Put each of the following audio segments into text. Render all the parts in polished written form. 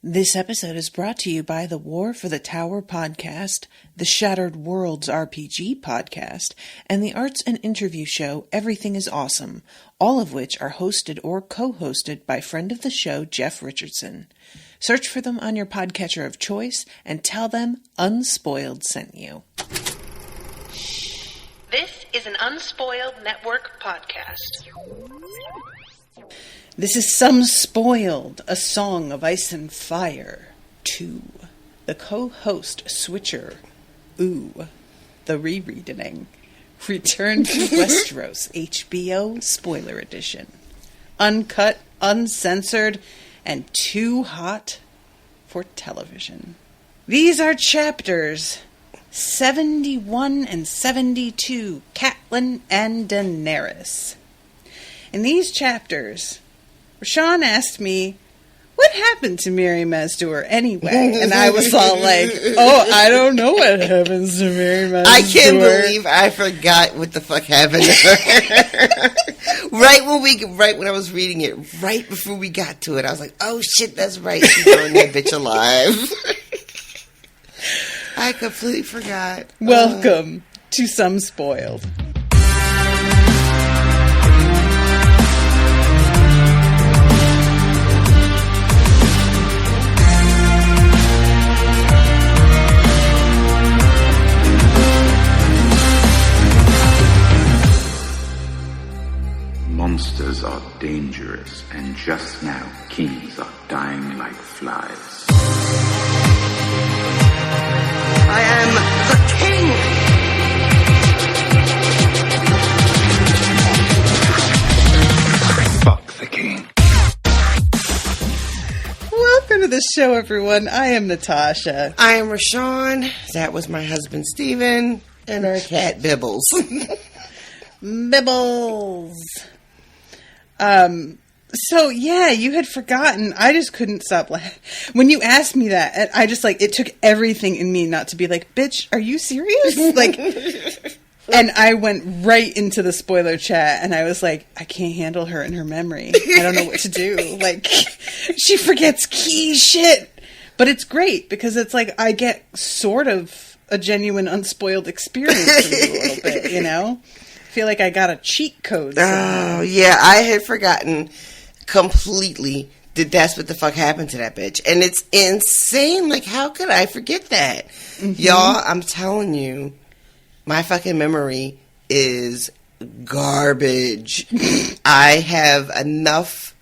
This episode is brought to you by the War for the Tower podcast, the Shattered Worlds RPG podcast, and the arts and interview show Everything is Awesome, all of which are hosted or co-hosted by friend of the show Jeff Richardson. Search for them on your podcatcher of choice and tell them Unspoiled sent you. This is an Unspoiled Network podcast. This is Some Spoiled, a Song of Ice and Fire. 2. The co-host Switcher. Ooh. The rereading. Return to Westeros HBO Spoiler Edition. Uncut, uncensored, and too hot for television. These are chapters 71 and 72, Catelyn and Daenerys. In these chapters, RoShawn asked me, what happened to Miri Mazdur anyway? And I was all like, oh, I don't know what happens to Miri Mazdur. I can't believe I forgot what the fuck happened to her. right when I was reading it, right before we got to it, I was like, oh shit, that's right. She's throwing that bitch alive. I completely forgot. Welcome to Some Spoiled. Monsters are dangerous, and just now kings are dying like flies. I am the king! Fuck the king. Welcome to the show, everyone. I am Natasha. I am RoShawn. That was my husband, Steven, and our cat, Bibbles. Bibbles. So yeah, you had forgotten. I just couldn't stop laughing. When you asked me that, I just it took everything in me not to be like, bitch, are you serious? And I went right into the spoiler chat and I was like, I can't handle her in her memory. I don't know what to do. She forgets key shit. But it's great because it's I get sort of a genuine unspoiled experience from you a little bit, you know? I feel like I got a cheat code somewhere. Oh, yeah, I had forgotten completely that's what the fuck happened to that bitch. And it's insane. How could I forget that? Mm-hmm. Y'all, I'm telling you, my fucking memory is garbage. I have enough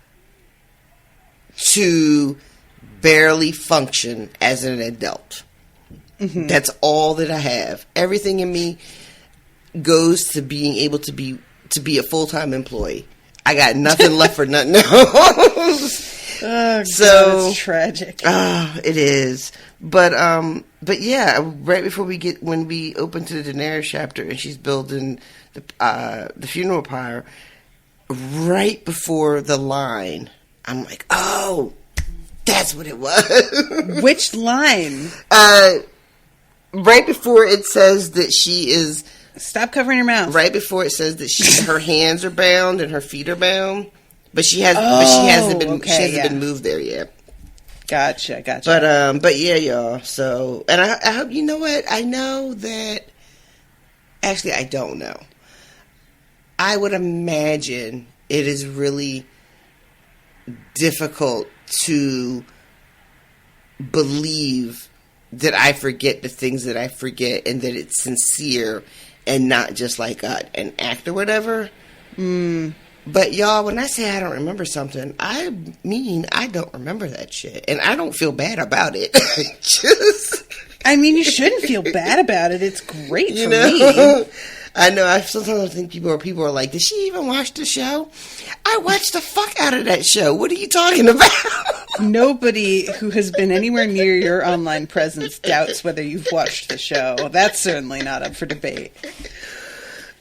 to barely function as an adult. Mm-hmm. That's all that I have. Everything in me goes to being able to be a full-time employee. I got nothing left for nothing else. Oh, so it's tragic. It is. But yeah, right before when we open to the Daenerys chapter and she's building the funeral pyre, right before the line, I'm like, oh, that's what it was. Which line? Right before it says that she is. Stop covering your mouth. Right before it says that her hands are bound and her feet are bound, but she hasn't been moved there yet. Gotcha. But yeah, y'all. So, and I hope you know what I know that. Actually, I don't know. I would imagine it is really difficult to believe that I forget the things that I forget, and that it's sincere. And not just an act or whatever. But y'all, when I say I don't remember something, I mean I don't remember that shit. And I don't feel bad about it. You shouldn't feel bad about it. It's great for me. I know. Sometimes think people are like, did she even watch the show? I watched the fuck out of that show. What are you talking about? Nobody who has been anywhere near your online presence doubts whether you've watched the show. That's certainly not up for debate.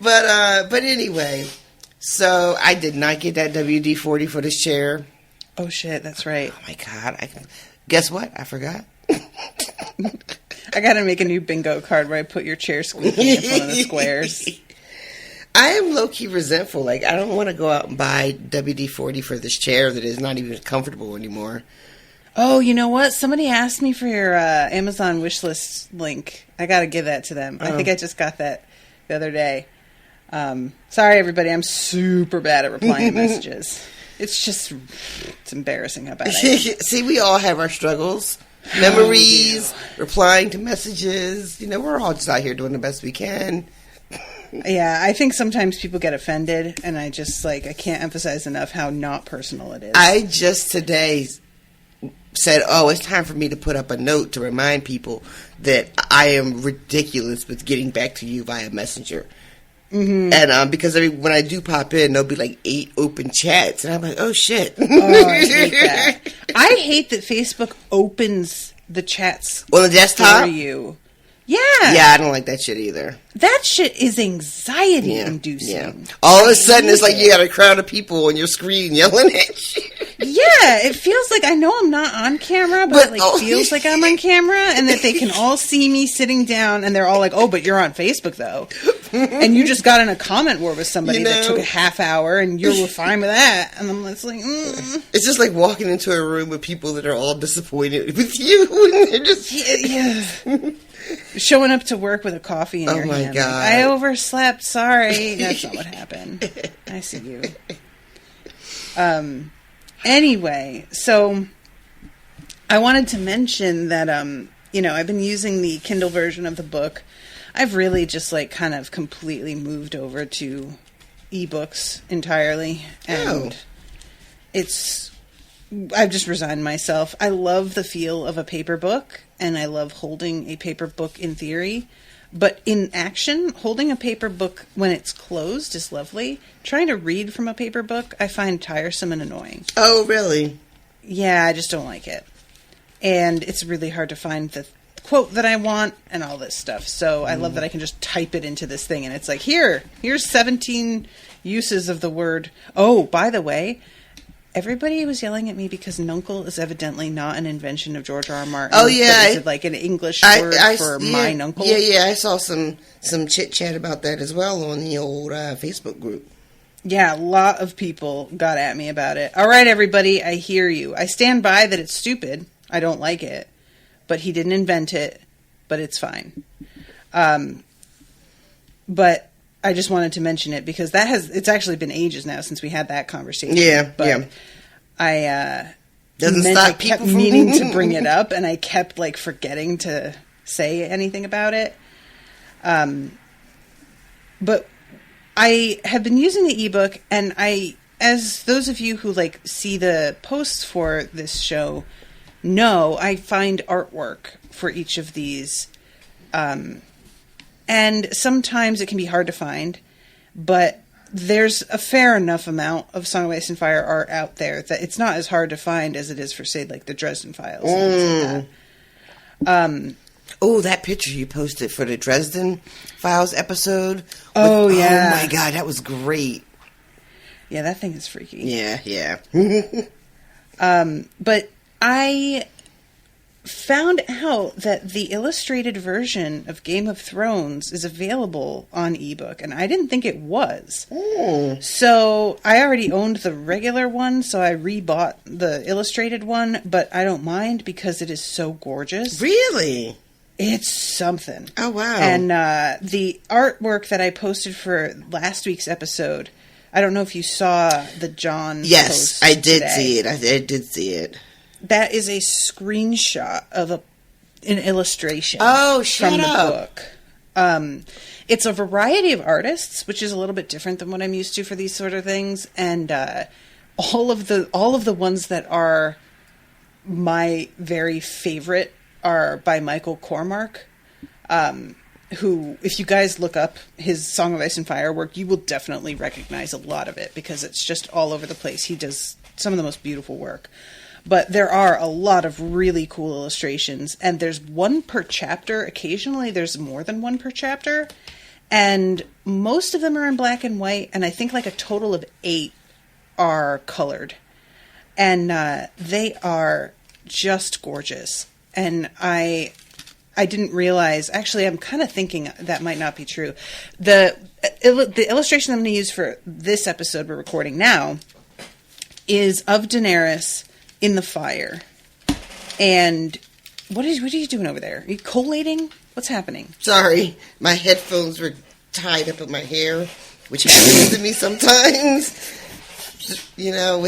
But anyway, so I did not get that WD-40 for this chair. Oh shit, that's right. Oh my god. Guess what? I forgot. I gotta make a new bingo card where I put your chair squeaky in one of the squares. I am low-key resentful. I don't want to go out and buy WD-40 for this chair that is not even comfortable anymore. Oh, you know what? Somebody asked me for your Amazon wishlist link. I got to give that to them. I think I just got that the other day. Sorry, everybody. I'm super bad at replying to messages. It's embarrassing how bad I am. See, we all have our struggles. Memories, replying to messages. We're all just out here doing the best we can. Yeah, I think sometimes people get offended, and I just, I can't emphasize enough how not personal it is. I just today said, it's time for me to put up a note to remind people that I am ridiculous with getting back to you via Messenger. Mm-hmm. And because when I do pop in, there'll be 8 open chats, and I'm like, oh shit. Oh, I hate that. I hate that Facebook opens the chats on the desktop for you. Yeah. Yeah, I don't like that shit either. That shit is anxiety inducing. Yeah. All of a sudden, it's like you got a crowd of people on your screen yelling at you. Yeah, it feels like I know I'm not on camera, but it feels like I'm on camera, and that they can all see me sitting down, and they're all like, "Oh, but you're on Facebook though," and you just got in a comment war with somebody that took a half hour, and you were fine with that, and I'm just like, It's just like walking into a room with people that are all disappointed with you, and they're just showing up to work with a coffee in your hand. Oh my God! I overslept. Sorry, that's not what happened. I see you. Anyway, so I wanted to mention that, I've been using the Kindle version of the book. I've really just kind of completely moved over to ebooks entirely. And I've just resigned myself. I love the feel of a paper book, and I love holding a paper book in theory. But in action, holding a paper book when it's closed is lovely. Trying to read from a paper book, I find tiresome and annoying. Oh, really? Yeah, I just don't like it. And it's really hard to find the quote that I want and all this stuff. So I love that I can just type it into this thing. And it's like, here's 17 uses of the word. Oh, by the way, everybody was yelling at me because nuncle is evidently not an invention of George R. Martin. Oh, yeah. Is it an English word for my nuncle? Yeah, I saw some chit-chat about that as well on the old Facebook group. Yeah, a lot of people got at me about it. All right, everybody, I hear you. I stand by that it's stupid. I don't like it. But he didn't invent it, but it's fine. But I just wanted to mention it because it's actually been ages now since we had that conversation. Yeah, but I kept people meaning to bring it up, and I kept forgetting to say anything about it. But I have been using the ebook, and as those of you who see the posts for this show know, I find artwork for each of these. And sometimes it can be hard to find, but there's a fair enough amount of Song of Ice and Fire art out there that it's not as hard to find as it is for, say, the Dresden Files and things like that. That picture you posted for the Dresden Files episode. Oh, yeah. Oh, my God, that was great. Yeah, that thing is freaky. Yeah. But I found out that the illustrated version of Game of Thrones is available on ebook, and I didn't think it was. So I already owned the regular one, so I rebought the illustrated one, but I don't mind because it is so gorgeous. Really? It's something. Oh, wow. And the artwork that I posted for last week's episode, I don't know if you saw the John post I did today. see it. I did see it. That is a screenshot of an illustration from the book. It's a variety of artists, which is a little bit different than what I'm used to for these sort of things. And all of the ones that are my very favorite are by Michael Cormack, who, if you guys look up his Song of Ice and Fire work, you will definitely recognize a lot of it because it's just all over the place. He does some of the most beautiful work. But there are a lot of really cool illustrations, and there's one per chapter. Occasionally there's more than one per chapter, and most of them are in black and white, and I think a total of 8 are colored. And they are just gorgeous. And I didn't realize, actually I'm kind of thinking that might not be true. The illustration I'm going to use for this episode we're recording now is of Daenerys in the fire. And what are you doing over there? Are you collating? What's happening? Sorry, my headphones were tied up in my hair, which happens to me sometimes. You know,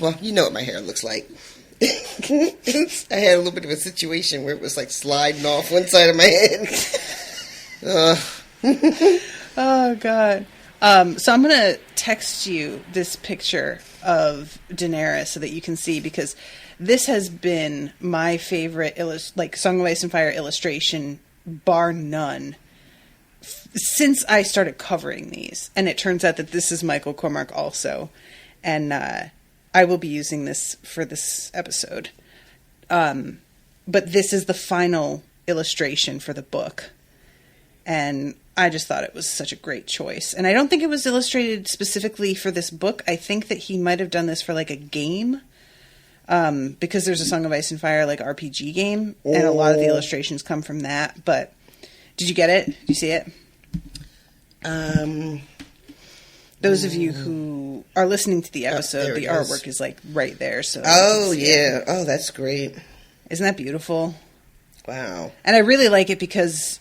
well, you know what my hair looks like. I had a little bit of a situation where it was like sliding off one side of my head. Oh, God. So I'm going to text you this picture of Daenerys so that you can see, because this has been my favorite Song of Ice and Fire illustration, bar none, since I started covering these. And it turns out that this is Michael Cormack also. And I will be using this for this episode. But this is the final illustration for the book. And I just thought it was such a great choice. And I don't think it was illustrated specifically for this book. I think that he might have done this for like a game. Because there's a Song of Ice and Fire like RPG game. And a lot of the illustrations come from that. But did you get it? Did you see it? Those of you who are listening to the episode, the artwork is like right there. So yeah. Oh, that's great. Isn't that beautiful? Wow. And I really like it because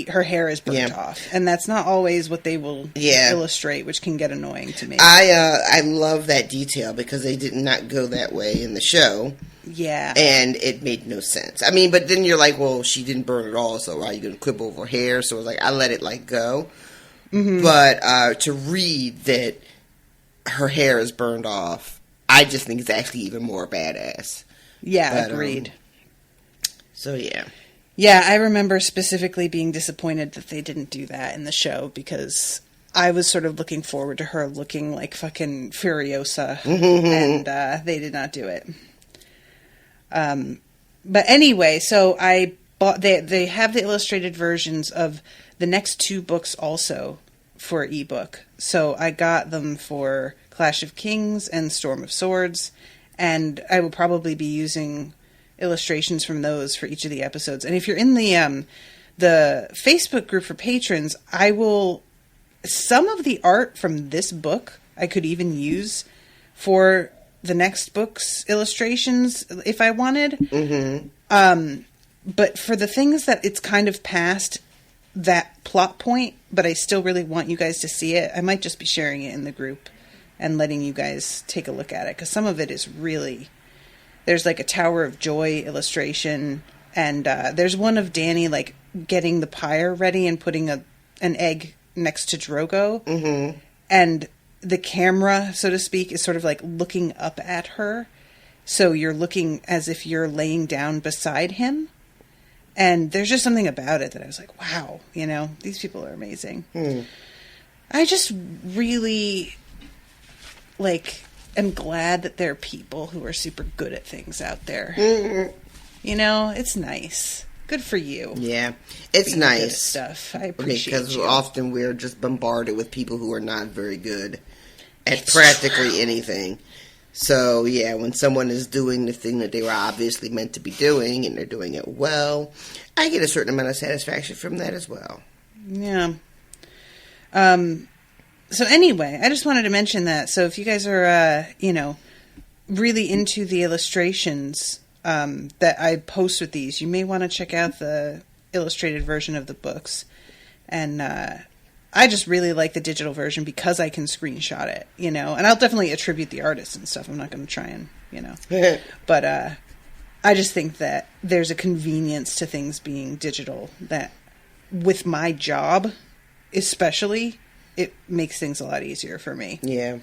her hair is burnt off. And that's not always what they will illustrate, which can get annoying to me. I love that detail because they did not go that way in the show. Yeah. And it made no sense. I mean, but then you're like, well, she didn't burn it all, so why are you going to quibble over hair? So it was like, I let it like go. Mm-hmm. But to read that her hair is burned off, I just think it's actually even more badass. Yeah, agreed. So, yeah. Yeah, I remember specifically being disappointed that they didn't do that in the show because I was sort of looking forward to her looking like fucking Furiosa, and they did not do it. But anyway, so I bought... They have the illustrated versions of the next two books also for ebook. So I got them for Clash of Kings and Storm of Swords, and I will probably be using illustrations from those for each of the episodes. And if you're in the Facebook group for patrons, I will... Some of the art from this book I could even use for the next book's illustrations if I wanted. Mm-hmm. But for the things that it's kind of past that plot point, but I still really want you guys to see it, I might just be sharing it in the group and letting you guys take a look at it. Because some of it is really... There's like a Tower of Joy illustration, and there's one of Dany like getting the pyre ready and putting an egg next to Drogo. Mm-hmm. And the camera, so to speak, is sort of like looking up at her. So you're looking as if you're laying down beside him. And there's just something about it that I was like, wow, these people are amazing. I just really, am glad that there are people who are super good at things out there. It's nice. Good for you. Yeah, it's nice. Good at stuff. I appreciate it. Because often we're just bombarded with people who are not very good at practically anything. So, yeah, when someone is doing the thing that they were obviously meant to be doing and they're doing it well, I get a certain amount of satisfaction from that as well. Yeah. So anyway, I just wanted to mention that. So if you guys are, really into the illustrations that I post with these, you may want to check out the illustrated version of the books. And I just really like the digital version because I can screenshot it, and I'll definitely attribute the artists and stuff. I'm not going to try and, but I just think that there's a convenience to things being digital that with my job, especially, it makes things a lot easier for me. Yeah.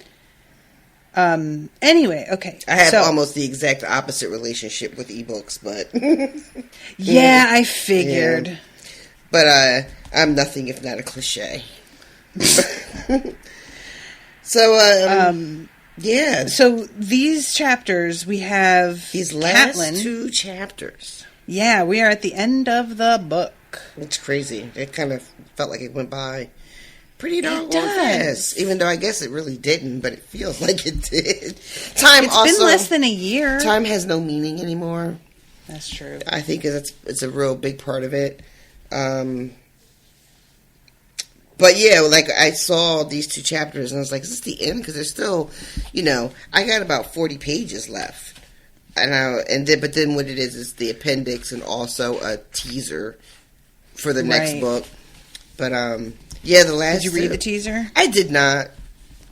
Anyway, okay. I have almost the exact opposite relationship with ebooks, but... Yeah, I figured. Yeah. But I'm nothing if not a cliche. So, yeah. So these chapters, we have these last Catelyn. 2 chapters. Yeah, we are at the end of the book. It's crazy. It kind of felt like it went by pretty darn fast. Even though I guess it really didn't, but it feels like it did. It's been less than a year. Time has no meaning anymore. That's true. I think it's a real big part of it. But yeah, I saw these 2 chapters and I was like, is this the end? Because there's still, I got about 40 pages left. I know, but then what it is the appendix and also a teaser for the next book. But yeah, the last. Did you read the teaser? I did not.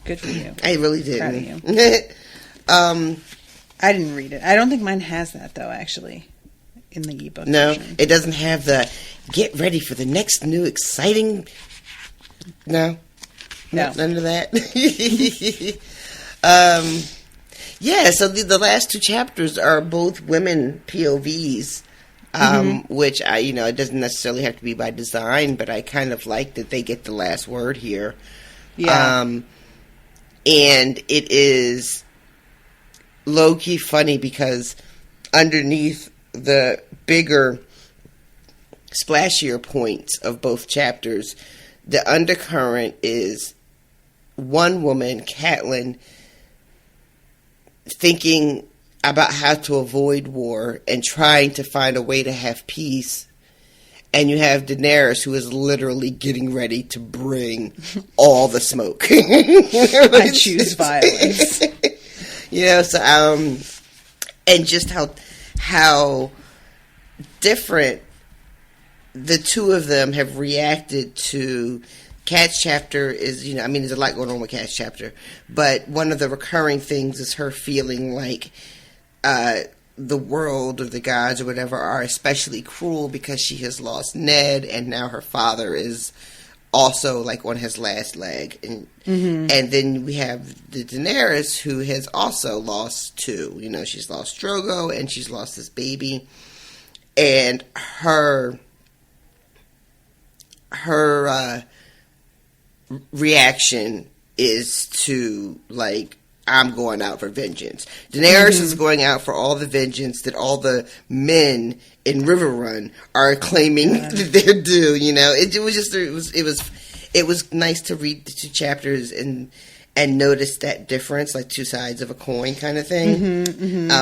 Good for you. I really didn't. Proud of you. I didn't read it. I don't think mine has that though. Actually, in the ebook. No, version. it doesn't have the get ready for the next new exciting. No, none of that. Yeah, so the last two chapters are both women POVs, which it doesn't necessarily have to be by design, but I kind of like that they get the last word here. Yeah. And it is low-key funny because underneath the bigger, splashier points of both chapters, the undercurrent is one woman, Catelyn, thinking about how to avoid war and trying to find a way to have peace. And you have Daenerys, who is literally getting ready to bring all the smoke. I choose violence. And just how different the two of them have reacted to Kat's chapter is, there's a lot going on with Kat's chapter, but one of the recurring things is her feeling like the world or the gods or whatever are especially cruel because she has lost Ned, and now her father is also like on his last leg, and then we have the Daenerys, who has also lost two. She's lost Drogo and she's lost this baby, and her reaction is to like, I'm going out for vengeance. Daenerys is going out for all the vengeance that all the men in Riverrun are claiming that they're due. It was nice to read the two chapters and notice that difference, like two sides of a coin kind of thing.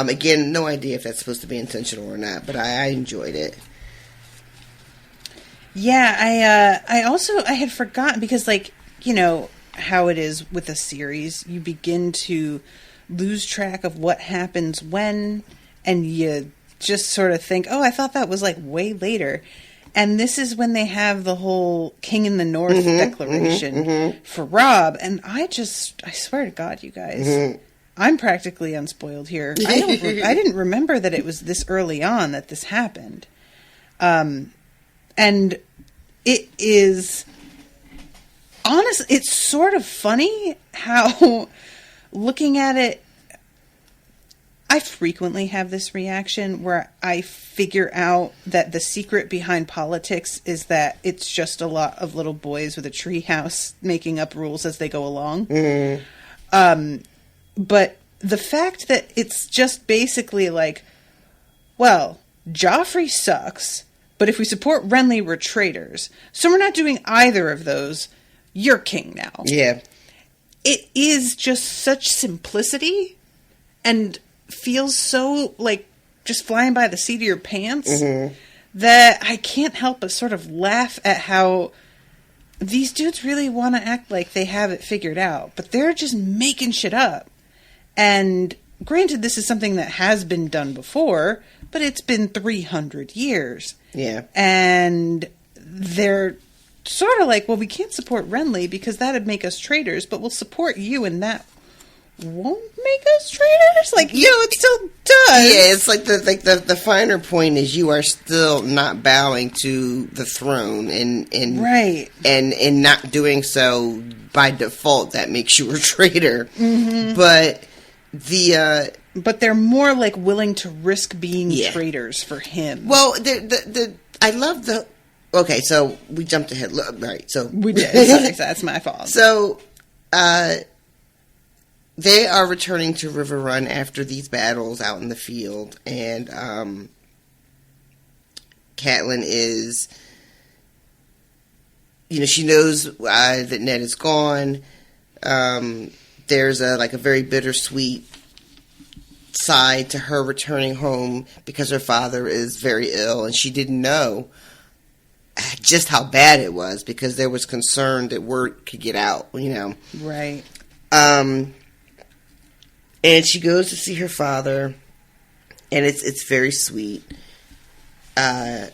Again, no idea if that's supposed to be intentional or not, but I enjoyed it. Yeah, I had forgotten because, like, how it is with a series, you begin to lose track of what happens when, and you just sort of think, oh, I thought that was like way later. And this is when they have the whole King in the North declaration for Robb. And I swear to God, you guys, I'm practically unspoiled here. I didn't remember that it was this early on that this happened. And it is... honestly, it's sort of funny how, looking at it, I frequently have this reaction where I figure out that the secret behind politics is that it's just a lot of little boys with a treehouse making up rules as they go along. But the fact that it's just basically like, well, Joffrey sucks, but if we support Renly, we're traitors. So we're not doing either of those. You're king now. Yeah. It is just such simplicity and feels so like just flying by the seat of your pants that I can't help but sort of laugh at how these dudes really want to act like they have it figured out, but they're just making shit up. And granted, this is something that has been done before, but it's been 300 years. Yeah. And they're sort of like, well, we can't support Renly because that'd make us traitors, but we'll support you and that won't make us traitors? Like, it still does. Yeah, it's like the finer point is you are still not bowing to the throne and right. And not doing so by default that makes you a traitor. But but they're more like willing to risk being traitors for him. Well, I love the. Okay, so we jumped ahead. Right, so we did. Sorry, that's my fault. So, they are returning to Riverrun after these battles out in the field, and Catelyn is, she knows that Ned is gone. There's a very bittersweet side to her returning home because her father is very ill, and she didn't know just how bad it was because there was concern that word could get out, Right. And she goes to see her father, And it's very sweet. I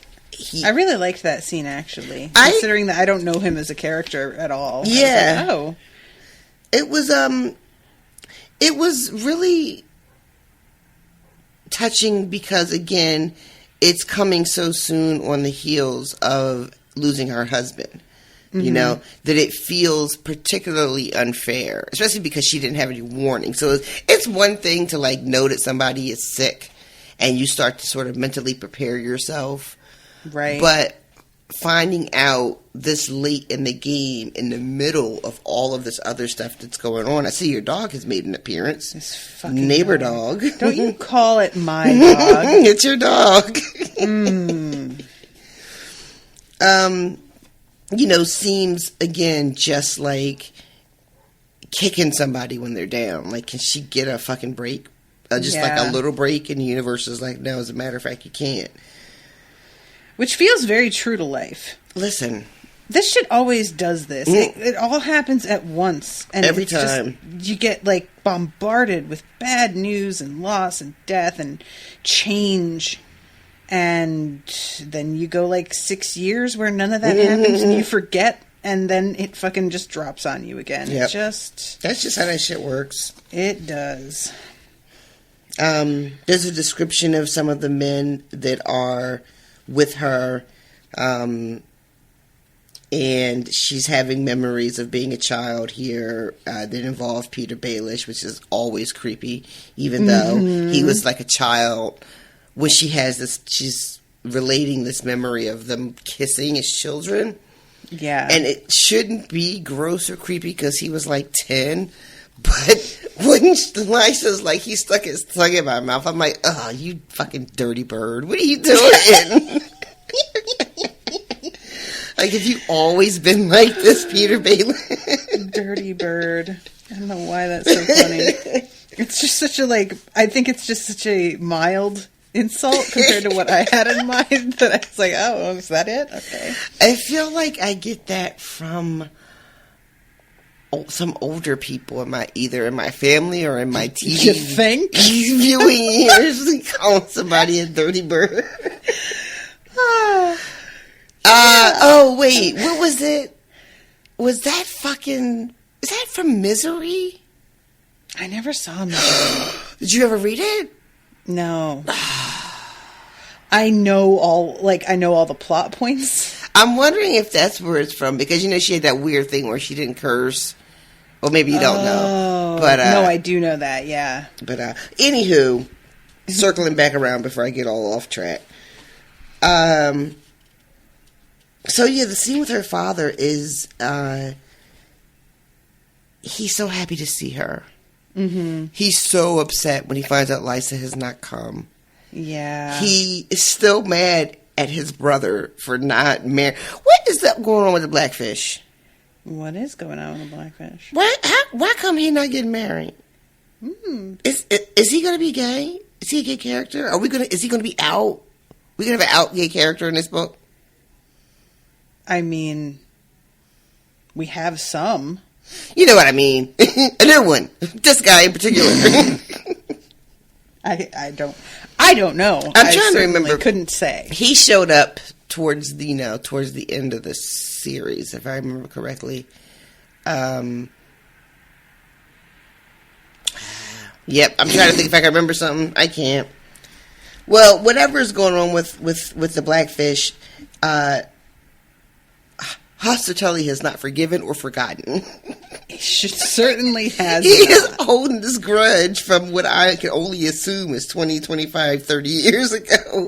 really liked that scene, actually. Considering that I don't know him as a character at all. Yeah. Oh. It was really touching because, again, it's coming so soon on the heels of losing her husband. You know, that it feels particularly unfair, especially because she didn't have any warning. So it's one thing to, like, know that somebody is sick and you start to sort of mentally prepare yourself. Right. But finding out this late in the game, in the middle of all of this other stuff that's going on. I see your dog has made an appearance. This fucking neighbor dog. Don't you call it my dog. It's your dog. You know, seems, again, just like kicking somebody when they're down. Like, can she get a fucking break? Just like a little break, and the universe is like, no, as a matter of fact, you can't. Which feels very true to life. Listen. This shit always does this. It all happens at once. And every time. You get, like, bombarded with bad news and loss and death and change. And then you go, like, 6 years where none of that happens and you forget. And then it fucking just drops on you again. Yep. That's just how that shit works. It does. There's a description of some of the men that are with her, and she's having memories of being a child here that involve Peter Baelish, which is always creepy, even though he was like a child. When she has this, she's relating this memory of them kissing as children. Yeah. And it shouldn't be gross or creepy because he was like 10. But when Lisa's like, he stuck his tongue in my mouth, I'm like, oh, you fucking dirty bird. What are you doing? Like, have you always been like this, Peter Baelish? Dirty bird. I don't know why that's so funny. It's just such a, like, I think it's just such a mild insult compared to what I had in mind that I was like, oh, is that it? Okay. I feel like I get that from some older people either in my family or in my TV. You think? Viewing ears, calling somebody a dirty bird. Oh, wait. What was it? Was that fucking... Is that from Misery? I never saw Misery. Did you ever read it? No. I know all the plot points. I'm wondering if that's where it's from, because, you know, she had that weird thing where she didn't curse. Well, maybe you don't know. But no, I do know that, yeah. But, anywho, circling back around before I get all off track. So, yeah, the scene with her father is, he's so happy to see her. Mm-hmm. He's so upset when he finds out Lysa has not come. Yeah. He is still mad at his brother for not marrying. What is that going on with the Blackfish? What is going on with the Blackfish? Why come he not getting married? Is he going to be gay? Is he a gay character? Is he going to be out? We going to have an out gay character in this book? I mean, we have some. You know what I mean. A new one. This guy in particular. I don't know. I'm trying to remember. Couldn't say. He showed up towards the end of the series, if I remember correctly. Yep, I'm trying to think if I can remember something. I can't. Well, whatever is going on with the Blackfish, Hoster Tully has not forgiven or forgotten. He certainly has. He is holding this grudge from what I can only assume is 20, 25, 30 years ago,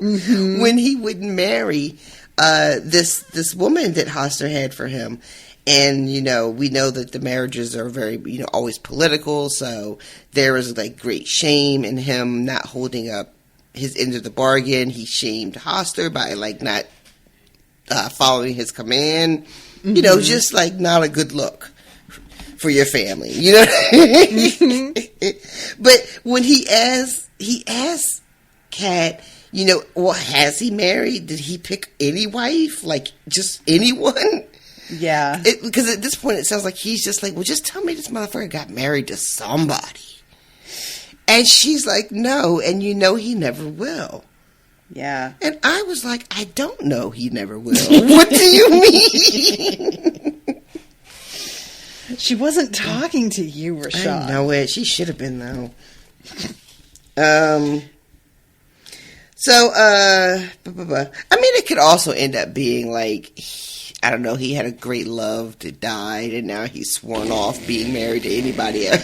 when he wouldn't marry this woman that Hoster had for him. And, you know, we know that the marriages are very, you know, always political, so there is, like, great shame in him not holding up his end of the bargain. He shamed Hoster by, like, not following his command. You know, just, like, not a good look for your family, you know? But when he asked Kat, you know, well, has he married? Did he pick any wife? Like, just anyone? Yeah. Because at this point, it sounds like he's just like, well, just tell me this motherfucker got married to somebody. And she's like, no, and you know he never will. Yeah. And I was like, I don't know he never will. What do you mean? She wasn't talking to you, RoShawn. I know it. She should have been, though. So, I mean, it could also end up being like, I don't know, he had a great love that died, and now he's sworn off being married to anybody else.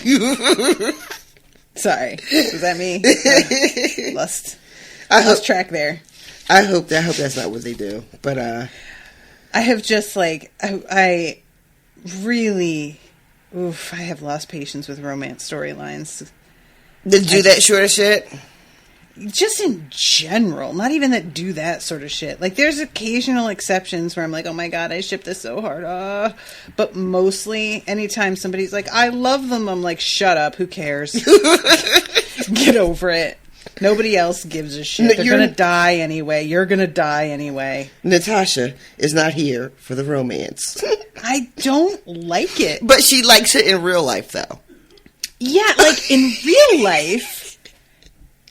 Sorry. Was that me? Lost track there. I hope that's not what they do. But, I have just, like, I really, I have lost patience with romance storylines. Did do that sort of shit? Just in general, not even that do that sort of shit. Like, there's occasional exceptions where I'm like, oh my god, I ship this so hard. But mostly, anytime somebody's like, I love them, I'm like, shut up, who cares? Get over it. Nobody else gives a shit. They're gonna die anyway. You're gonna die anyway. Natasha is not here for the romance. I don't like it. But she likes it in real life, though. Yeah, like, in real life...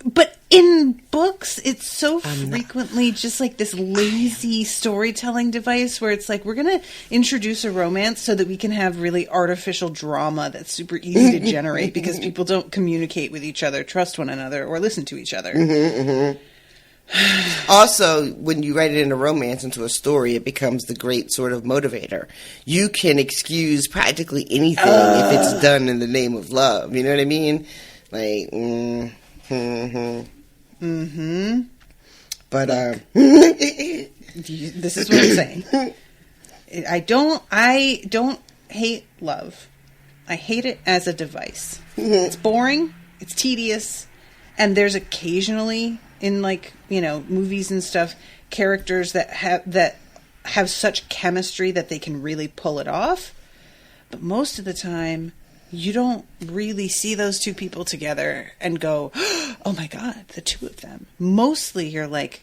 But in books, it's so frequently just like this lazy storytelling device where it's like, we're going to introduce a romance so that we can have really artificial drama that's super easy to generate because people don't communicate with each other, trust one another, or listen to each other. Also, when you write it in a romance into a story, it becomes the great sort of motivator. You can excuse practically anything if it's done in the name of love. You know what I mean? Like, But, this is what I'm saying. I don't hate love. I hate it as a device. It's boring. It's tedious. And there's occasionally in, like, you know, movies and stuff, characters that have such chemistry that they can really pull it off. But most of the time, you don't really see those two people together and go, oh my god, the two of them. Mostly you're like,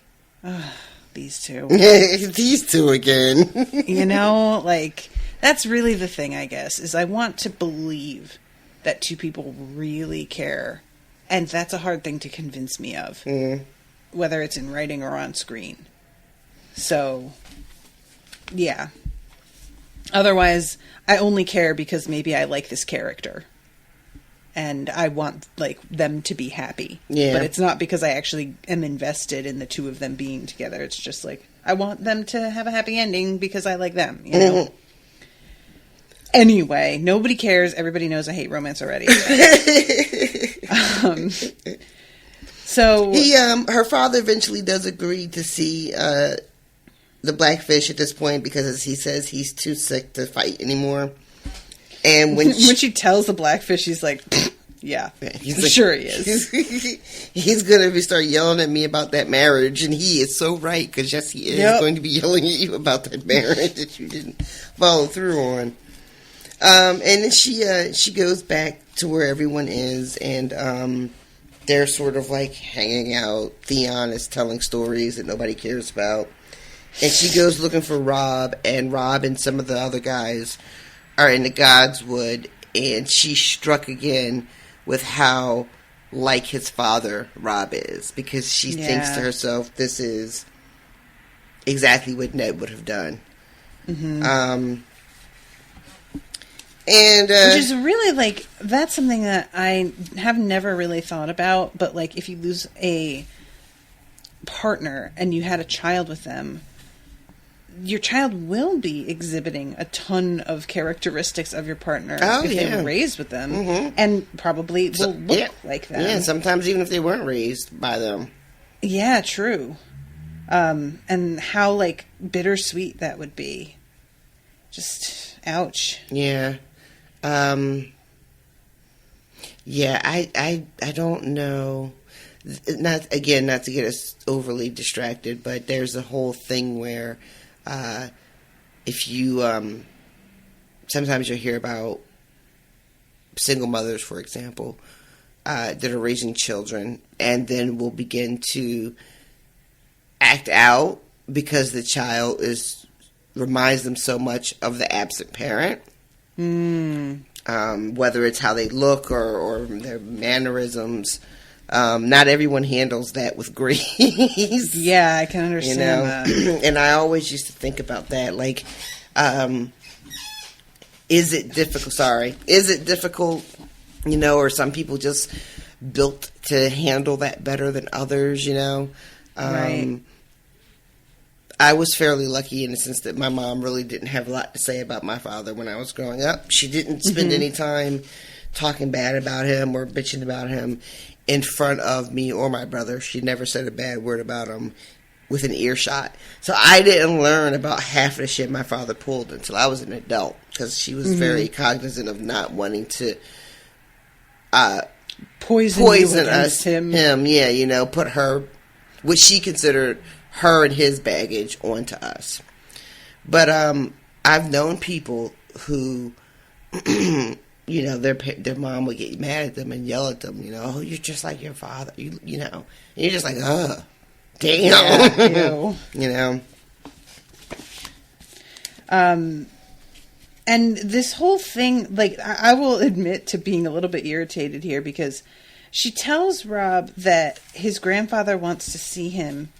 these two. These two again. You know, like, that's really the thing, I guess, is I want to believe that two people really care. And that's a hard thing to convince me of, whether it's in writing or on screen. So, yeah. Otherwise, I only care because maybe I like this character. And I want, like, them to be happy. Yeah. But it's not because I actually am invested in the two of them being together. It's just like, I want them to have a happy ending because I like them, you know? Anyway, nobody cares. Everybody knows I hate romance already. So her father eventually does agree to see the Blackfish at this point because, as he says, he's too sick to fight anymore. And when she tells the Blackfish, he's like, yeah, he's like, sure he is. He's going to start yelling at me about that marriage, and he is so right, because yes, he is going to be yelling at you about that marriage that you didn't follow through on. And then she goes back to where everyone is, and they're sort of like hanging out. Theon is telling stories that nobody cares about. And she goes looking for Rob, and Rob and some of the other guys are in the Godswood, and she's struck again with how like his father Rob is, because she thinks to herself, this is exactly what Ned would have done. Mm-hmm. And which is really, like, that's something that I have never really thought about, but, like, if you lose a partner and you had a child with them, your child will be exhibiting a ton of characteristics of your partner if they were raised with them, and probably will look like them. Yeah, sometimes even if they weren't raised by them. Yeah, true. And how, like, bittersweet that would be. Just, ouch. Yeah. Yeah, I don't know. Not to get us overly distracted, but there's a whole thing where if you sometimes you'll hear about single mothers, for example, that are raising children and then will begin to act out because the child reminds them so much of the absent parent. whether it's how they look or their mannerisms. Not everyone handles that with grace. Yeah, I can understand that. And I always used to think about that. Like, is it difficult? Is it difficult? Or some people just built to handle that better than others, Right. I was fairly lucky in the sense that my mom really didn't have a lot to say about my father when I was growing up. She didn't spend any time talking bad about him or bitching about him in front of me or my brother. She never said a bad word about him with an earshot. So I didn't learn about half of the shit my father pulled until I was an adult, because she was very cognizant of not wanting to poison us. Him, yeah, put her, what she considered her and his baggage onto us. But I've known people who, their mom would get mad at them and yell at them, oh, you're just like your father, and you're just like, damn, yeah, And this whole thing, like, I will admit to being a little bit irritated here, because she tells Rob that his grandfather wants to see him,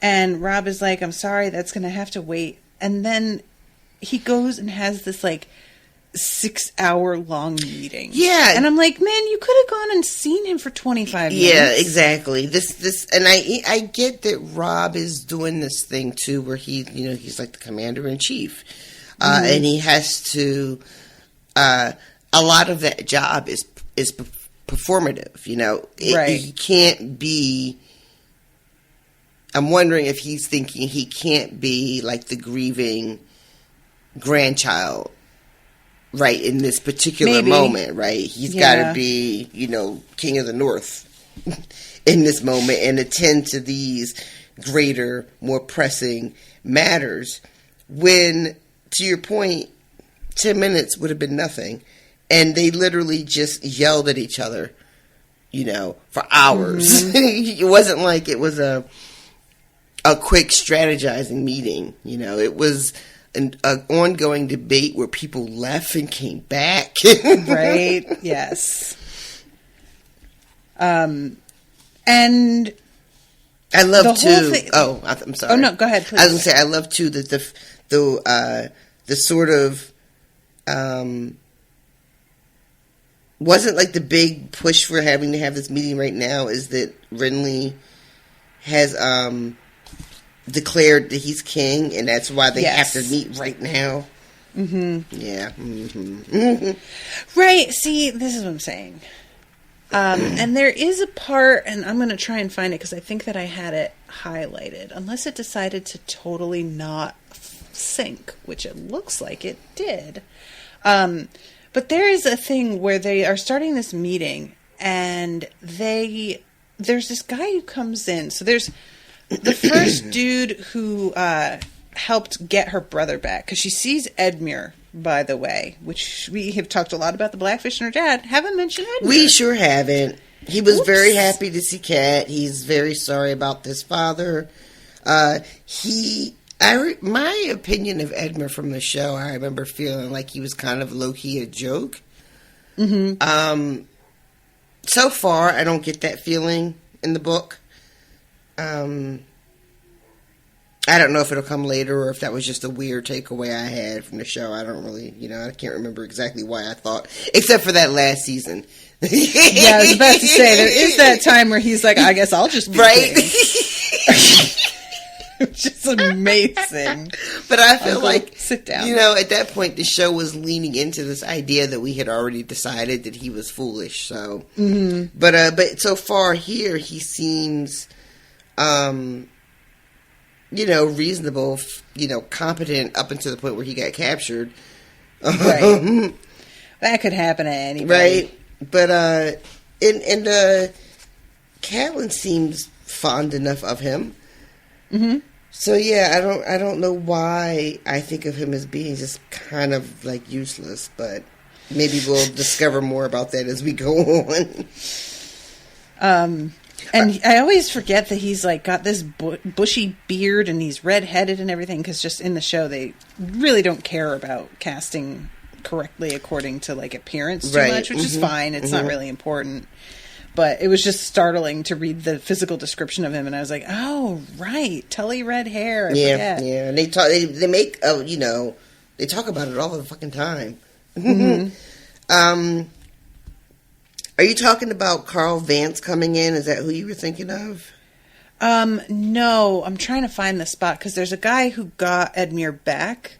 and Rob is like, I'm sorry, that's going to have to wait. And then he goes and has this, 6-hour-long meeting. Yeah. And I'm like, man, you could have gone and seen him for 25 minutes. Yeah, exactly. And I get that Rob is doing this thing, too, where he's like the commander-in-chief. And he has to, a lot of that job is performative, Right. He can't be, I'm wondering if he's thinking he can't be like the grieving grandchild, right, in this particular moment, right? He's got to be, king of the North in this moment and attend to these greater, more pressing matters when, to your point, 10 minutes would have been nothing. And they literally just yelled at each other, for hours. It wasn't like it was a quick strategizing meeting. It was an ongoing debate where people left and came back. Right, yes. And I love, too... I'm sorry. Oh, no, go ahead, please. I was going to say, I love, too, that the sort of... wasn't like the big push for having to have this meeting right now is that Renly has declared that he's king, and that's why they have to meet right now. Yeah. Right. See, this is what I'm saying. And there is a part, and I'm going to try and find it because I think that I had it highlighted, unless it decided to totally not sync, which it looks like it did. But there is a thing where they are starting this meeting, and there's this guy who comes in. So there's the first dude who helped get her brother back, because she sees Edmure, by the way, which we have talked a lot about the Blackfish and her dad. Haven't mentioned Edmure. We sure haven't. He was very happy to see Cat. He's very sorry about this father. My opinion of Edmure from the show, I remember feeling like he was kind of low-key a joke. So far, I don't get that feeling in the book. I don't know if it'll come later or if that was just a weird takeaway I had from the show. I don't really, I can't remember exactly why I thought, except for that last season. Yeah, I was about to say, there is that time where he's like, I guess I'll just be right. Which is amazing. But I feel like, sit down. At that point, the show was leaning into this idea that we had already decided that he was foolish. So, but so far here, he seems, reasonable, competent up until the point where he got captured. Right. That could happen to anybody. Right. But, Catelyn seems fond enough of him. So yeah, I don't know why I think of him as being just kind of like useless, but maybe we'll discover more about that as we go on. And I always forget that he's like got this bushy beard and he's redheaded and everything, because just in the show they really don't care about casting correctly according to like appearance too Right. much, which is fine. It's not really important. But it was just startling to read the physical description of him, and I was like, "Oh, right, Tully red hair." I forget. Yeah. And they talk. They make. They talk about it all the fucking time. Are you talking about Carl Vance coming in? Is that who you were thinking of? No, I'm trying to find the spot because there's a guy who got Edmure back,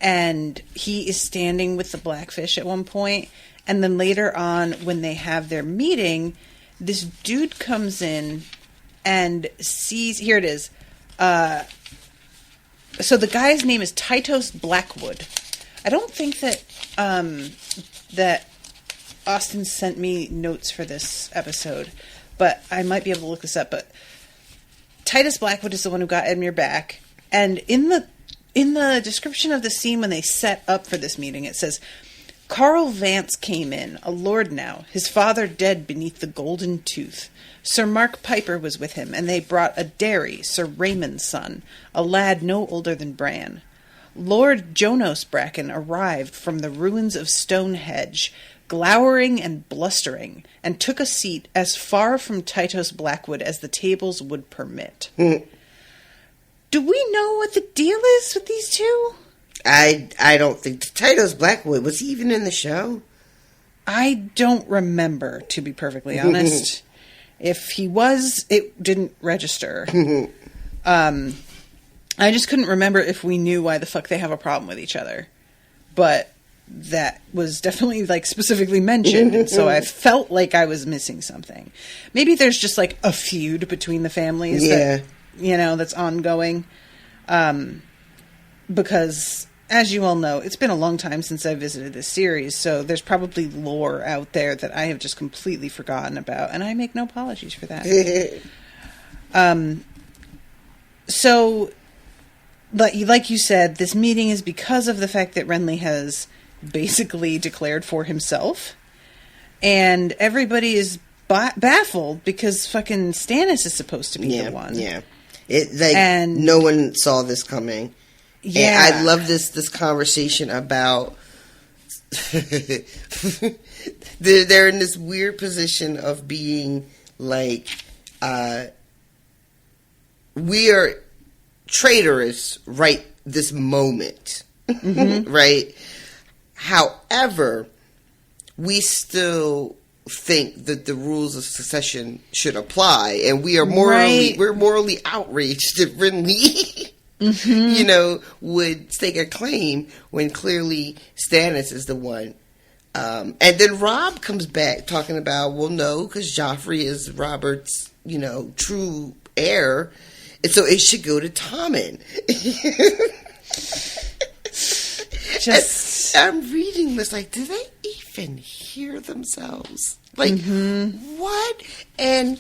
and he is standing with the Blackfish at one point, and then later on when they have their meeting, this dude comes in and sees. Here it is. So the guy's name is Titos Blackwood. I don't think that that Austin sent me notes for this episode, but I might be able to look this up. But Titus Blackwood is the one who got Edmure back, and in the description of the scene when they set up for this meeting, it says, Carl Vance came in, a lord now, his father dead beneath the golden tooth. Sir Mark Piper was with him, and they brought a dairy, Sir Raymond's son, a lad no older than Bran. Lord Jonas Bracken arrived from the ruins of Stonehenge, glowering and blustering, and took a seat as far from Titos Blackwood as the tables would permit. Do we know what the deal is with these two? I don't think Titos Blackwood was he even in the show. I don't remember, to be perfectly honest. If he was, it didn't register. I just couldn't remember if we knew why the fuck they have a problem with each other. But that was definitely like specifically mentioned, and so I felt like I was missing something. Maybe there's just like a feud between the families that, that's ongoing. Because as you all know, it's been a long time since I visited this series, so there's probably lore out there that I have just completely forgotten about, and I make no apologies for that. So, like you said, this meeting is because of the fact that Renly has basically declared for himself, and everybody is baffled because fucking Stannis is supposed to be the one. Yeah, and no one saw this coming. Yeah, and I love this conversation about they're in this weird position of being like we are traitorous right this moment, right? However, we still think that the rules of succession should apply, and we are morally outraged that Renly would stake a claim when clearly Stannis is the one. And then Rob comes back talking about, well, no, because Joffrey is Robert's, true heir, and so it should go to Tommen. I'm reading this like, do they even hear themselves? Like, what? And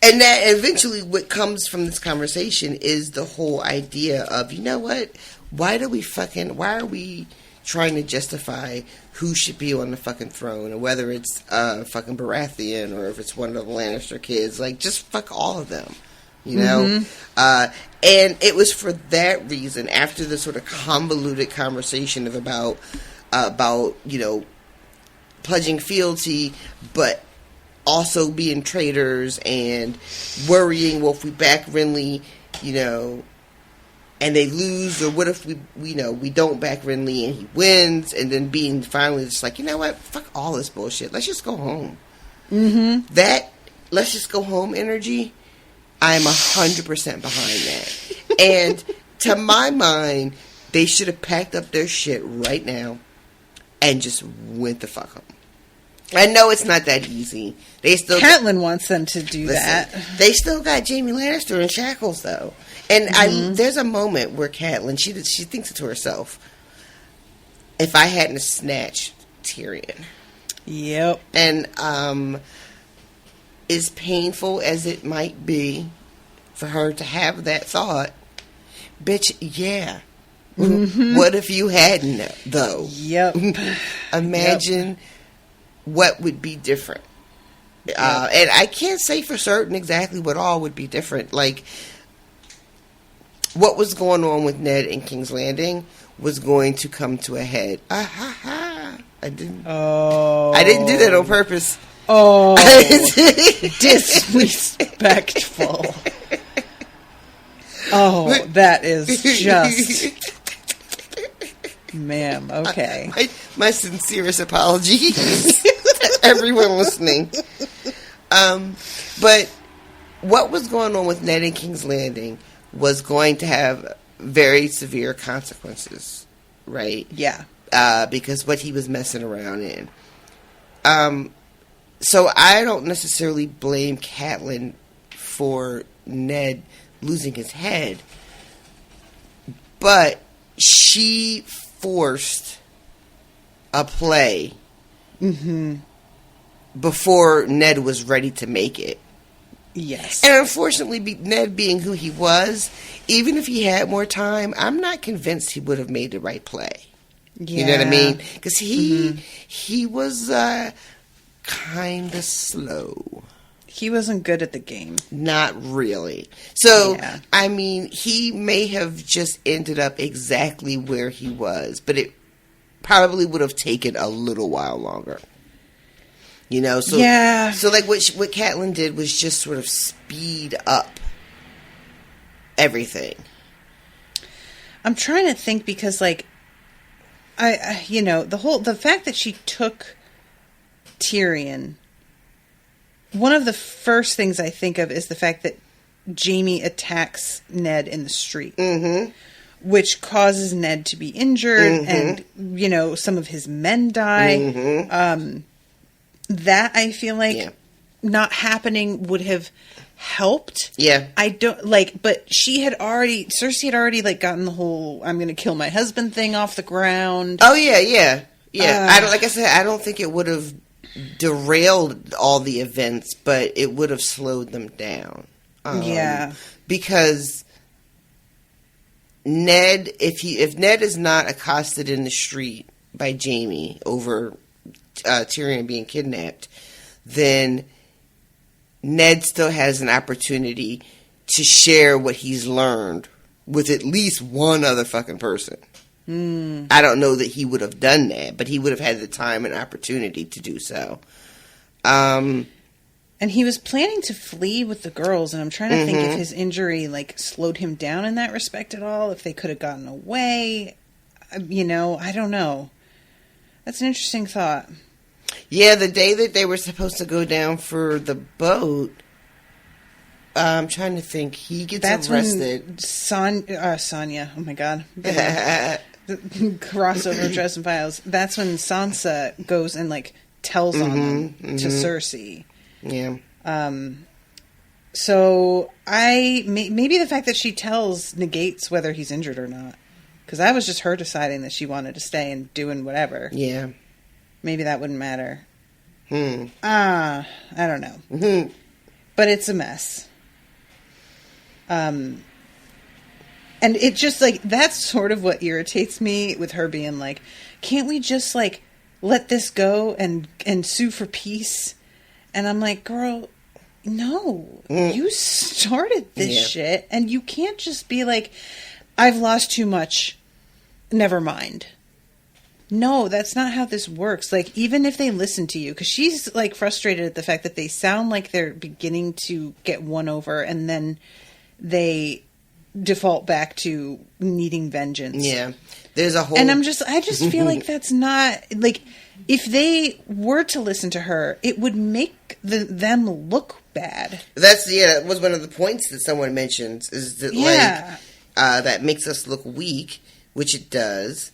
that eventually what comes from this conversation is the whole idea of, you know what? Why are we trying to justify who should be on the fucking throne, or whether it's fucking Baratheon or if it's one of the Lannister kids? Like, just fuck all of them, And it was for that reason, after the sort of convoluted conversation of about pledging fealty, but also being traitors and worrying, well, if we back Renly, and they lose, or what if we don't back Renly and he wins, and then being finally just like, you know what, fuck all this bullshit, let's just go home. That let's just go home energy, I am 100% behind that. And to my mind, they should have packed up their shit right now and just went the fuck home. I know it's not that easy. Catelyn wants them to do that. They still got Jaime Lannister in shackles, though. And there's a moment where Catelyn, she thinks it to herself, if I hadn't snatched Tyrion. Yep. And as painful as it might be for her to have that thought, bitch, yeah. What if you hadn't, though? Yep. Imagine what would be different. And I can't say for certain exactly what all would be different. Like, what was going on with Ned in King's Landing was going to come to a head. I didn't do that on purpose. Oh, disrespectful. Oh, that is just... Ma'am, okay. My sincerest apologies to everyone listening. But what was going on with Ned and King's Landing was going to have very severe consequences, right? Yeah. Because what he was messing around in. So I don't necessarily blame Catelyn for Ned losing his head, but she forced a play before Ned was ready to make it. Yes. And unfortunately, Ned being who he was, even if he had more time, I'm not convinced he would have made the right play. Yeah. You know what I mean? Because he was kind of slow. He wasn't good at the game. Not really. So, yeah. I mean, he may have just ended up exactly where he was, but it probably would have taken a little while longer. You know? So, yeah. So, like, what Catelyn did was just sort of speed up everything. I'm trying to think because, like, the fact that she took Tyrion, one of the first things I think of is the fact that Jaime attacks Ned in the street, which causes Ned to be injured, and, you know, some of his men die. That I feel like not happening would have helped. Yeah. I don't like, but Cersei had already like gotten the whole "I'm going to kill my husband" thing off the ground. Oh yeah. I don't think it would have derailed all the events, but it would have slowed them down. Because Ned, if Ned is not accosted in the street by Jaime over Tyrion being kidnapped, then Ned still has an opportunity to share what he's learned with at least one other fucking person. I don't know that he would have done that, but he would have had the time and opportunity to do so. And he was planning to flee with the girls, and I'm trying to think if his injury like slowed him down in that respect at all, if they could have gotten away. You know, I don't know. That's an interesting thought. Yeah, the day that they were supposed to go down for the boat, I'm trying to think. He gets arrested. When Sonya. Oh my god. The crossover Dresden Files. That's when Sansa goes and like tells on them to Cersei. Yeah. So maybe the fact that she tells negates whether he's injured or not. Because that was just her deciding that she wanted to stay and doing whatever. Yeah. Maybe that wouldn't matter. I don't know. But it's a mess. And it just, like, that's sort of what irritates me with her being like, can't we just, like, let this go and sue for peace? And I'm like, girl, no. You started this shit, and you can't just be like, I've lost too much. Never mind. No, that's not how this works. Like, even if they listen to you, because she's, like, frustrated at the fact that they sound like they're beginning to get won over, and then they default back to needing vengeance. Yeah. There's a whole... And I just feel like that's not... Like, if they were to listen to her, it would make them look bad. That was one of the points that someone mentioned, is that, that makes us look weak, which it does.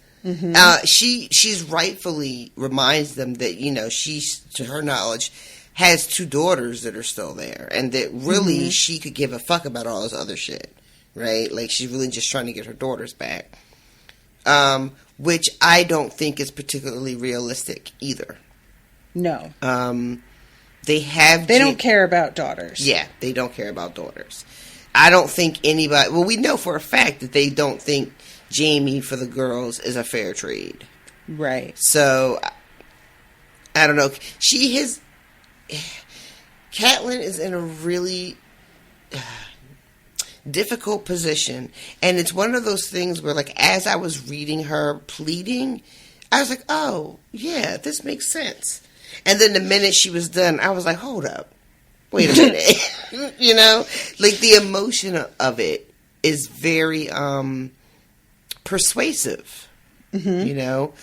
She's rightfully reminds them that, you know, she, to her knowledge, has 2 daughters that are still there, and that really she could give a fuck about all this other shit, right? Like, she's really just trying to get her daughters back, which I don't think is particularly realistic either. No. They don't care about daughters. Yeah, they don't care about daughters. I don't think anybody... Well, we know for a fact that they don't think Jaime for the girls is a fair trade. Right. So, I don't know. Catelyn is in a really... difficult position. And it's one of those things where, like, as I was reading her pleading, I was like, oh, yeah, this makes sense. And then the minute she was done, I was like, hold up. Wait a minute. You know? Like, the emotion of it is very persuasive. Mm-hmm. You know?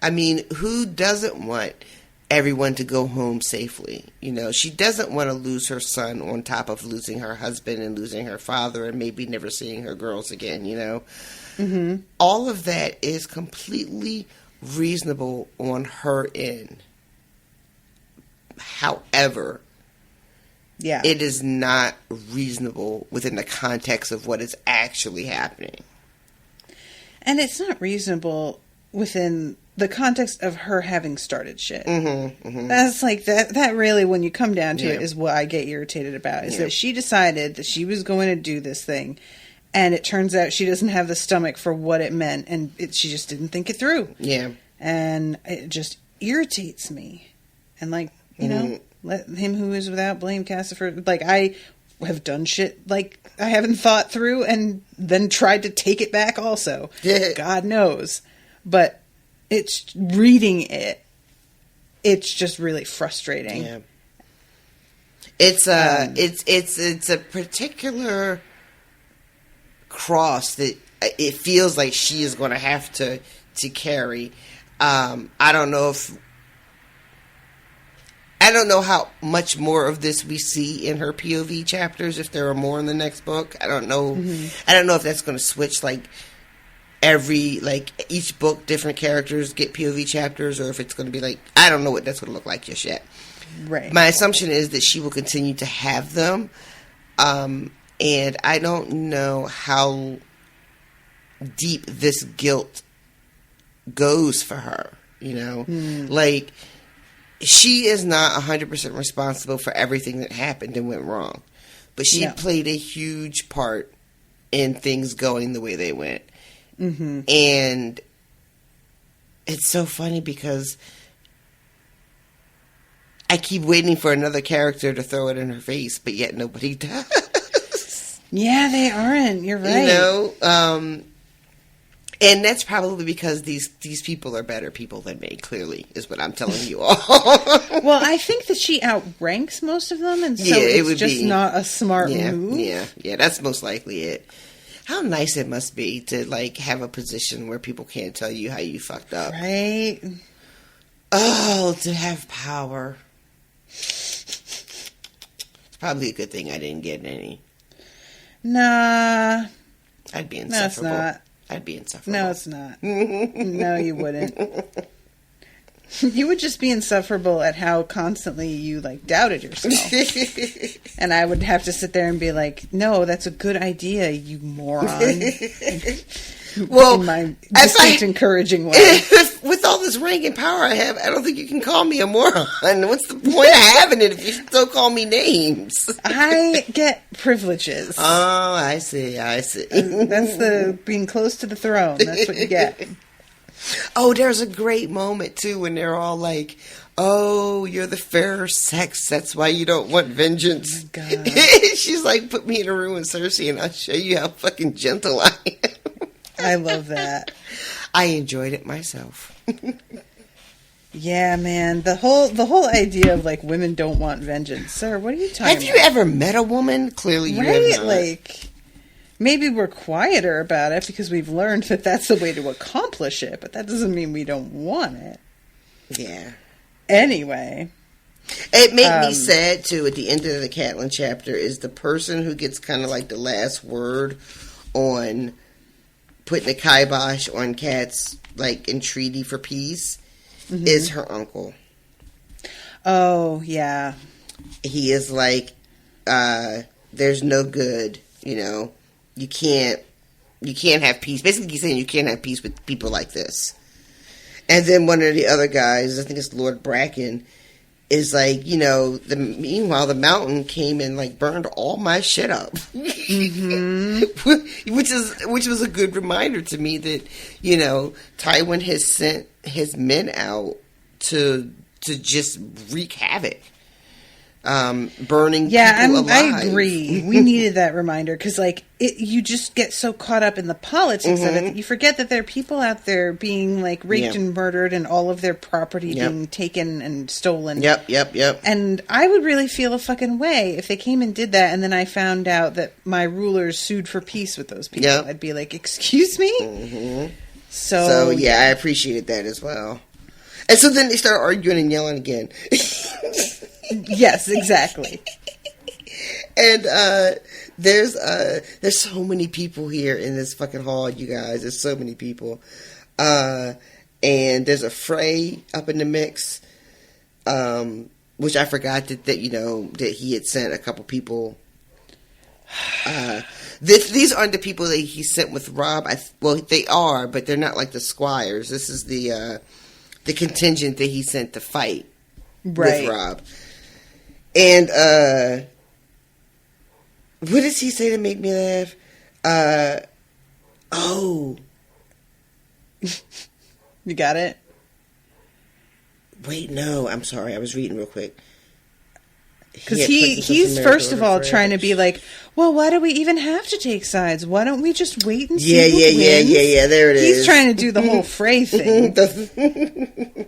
I mean, who doesn't want everyone to go home safely? You know, she doesn't want to lose her son on top of losing her husband and losing her father and maybe never seeing her girls again, you know? Mm-hmm. All of that is completely reasonable on her end. However, yeah, it is not reasonable within the context of what is actually happening. And it's not reasonable within the context of her having started shit. Mm-hmm, mm-hmm. That's like that really, when you come down to it, is what I get irritated about, is that she decided that she was going to do this thing, and it turns out she doesn't have the stomach for what it meant, and she just didn't think it through. Yeah. And it just irritates me. And, like, you know, let him who is without blame cast it for... Like, I have done shit, like, I haven't thought through and then tried to take it back also. Yeah. God knows. But it's reading it, it's just really frustrating. Yeah. It's a particular cross that it feels like she is going to have to carry. I don't know how much more of this we see in her POV chapters, if there are more in the next book. I don't know. Mm-hmm. I don't know if that's going to switch, like, each book, different characters get POV chapters, or if it's going to be like, I don't know what that's going to look like just yet. Right. My assumption is that she will continue to have them. And I don't know how deep this guilt goes for her, you know? Like, she is not 100% responsible for everything that happened and went wrong. But she played a huge part in things going the way they went. Mm-hmm. And it's so funny because I keep waiting for another character to throw it in her face, but yet nobody does. Yeah, they aren't. You're right. You know? And that's probably because these people are better people than me, clearly, is what I'm telling you all. Well, I think that she outranks most of them, and so it's just not a smart move. Yeah, that's most likely it. How nice it must be to, like, have a position where people can't tell you how you fucked up. Right? Oh, to have power. It's probably a good thing I didn't get any. Nah. I'd be insufferable. No, it's not. I'd be insufferable. No, it's not. No, you wouldn't. You would just be insufferable at how constantly you, like, doubted yourself. And I would have to sit there and be like, no, that's a good idea, you moron. Well, in my distinct, encouraging way. With all this rank and power I have, I don't think you can call me a moron. What's the point of having it if you still call me names? I get privileges. Oh, I see. That's the being close to the throne. That's what you get. Oh, there's a great moment, too, when they're all like, oh, you're the fairer sex. That's why you don't want vengeance. Oh, God. She's like, put me in a room with Cersei and I'll show you how fucking gentle I am. I love that. I enjoyed it myself. Yeah, man. The whole idea of, like, women don't want vengeance. Sir, what are you talking about? Have you ever met a woman? Clearly you have not. Like, maybe we're quieter about it because we've learned that that's the way to accomplish it, but that doesn't mean we don't want it. Yeah. Anyway. It made me sad, too, at the end of the Catelyn chapter, is the person who gets kind of like the last word on putting the kibosh on Kat's, like, entreaty for peace, is her uncle. Oh, yeah. He is like, there's no good, you know, you can't have peace. Basically, he's saying you can't have peace with people like this. And then one of the other guys, I think it's Lord Bracken, is like, you know, meanwhile the mountain came and, like, burned all my shit up. Mm-hmm. which was a good reminder to me that, you know, Tywin has sent his men out to just wreak havoc. burning people alive. I agree. We needed that reminder because, like, you just get so caught up in the politics of it that you forget that there are people out there being, like, raped and murdered and all of their property being taken and stolen. Yep. And I would really feel a fucking way if they came and did that and then I found out that my rulers sued for peace with those people. Yep. I'd be like, excuse me? Mm-hmm. So, I appreciated that as well. And so then they start arguing and yelling again. Yes, exactly. And there's so many people here in this fucking hall, you guys. There's so many people. And there's a fray up in the mix, which I forgot that he had sent a couple people. These aren't the people that he sent with Rob. They are, but they're not like the squires. This is the contingent that he sent to fight with Rob. And what does he say to make me laugh? You got it? Wait, no. I'm sorry. I was reading real quick. Because he's first of all trying to be like, well, why do we even have to take sides? Why don't we just wait and see who wins? Yeah, there it is. He's trying to do the whole fray thing.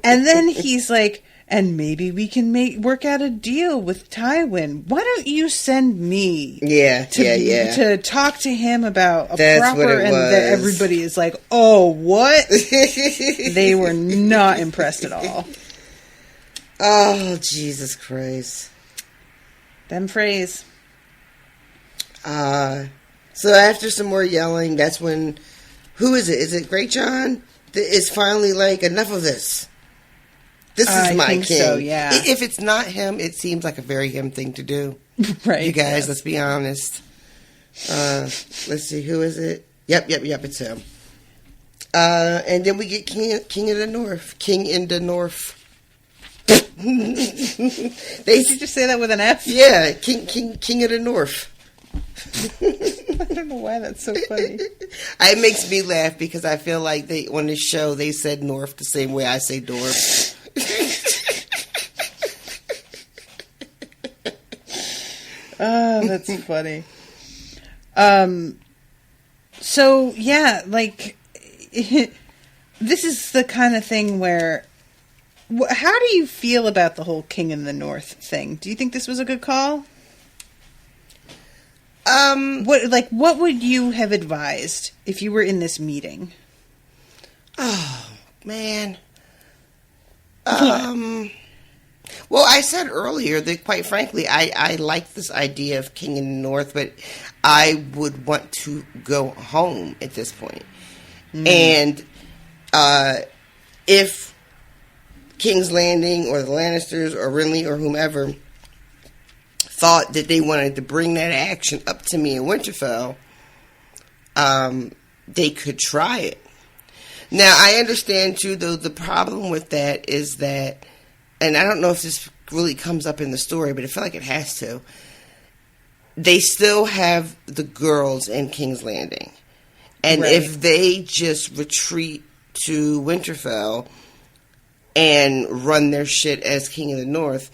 And then he's like, and maybe we can work out a deal with Tywin. Why don't you send me to talk to him about a proper... And that everybody is like, oh, what? They were not impressed at all. Oh, Jesus Christ. Them phrase. So after some more yelling, that's when... Who is it? Is it Great John? That is finally like, enough of this. This is my king. So, yeah. If it's not him, it seems like a very him thing to do. Right. You guys, let's be honest. Let's see, who is it? Yep, it's him. And then we get King of the North. King in the North. Did you just say that with an F? Yeah, King of the North. I don't know why that's so funny. It makes me laugh because I feel like on this show they said North the same way I say Dorf. Oh, that's funny. So yeah, like this is the kind of thing where. How do you feel about the whole King in the North thing? Do you think this was a good call? What would you have advised if you were in this meeting? Oh man. Well, I said earlier that, quite frankly, I like this idea of King in the North, but I would want to go home at this point. And if King's Landing or the Lannisters or Renly or whomever thought that they wanted to bring that action up to me in Winterfell, they could try it. Now, I understand, too, though, the problem with that is that, and I don't know if this really comes up in the story, but I feel like it has to, they still have the girls in King's Landing. And if they just retreat to Winterfell and run their shit as King of the North,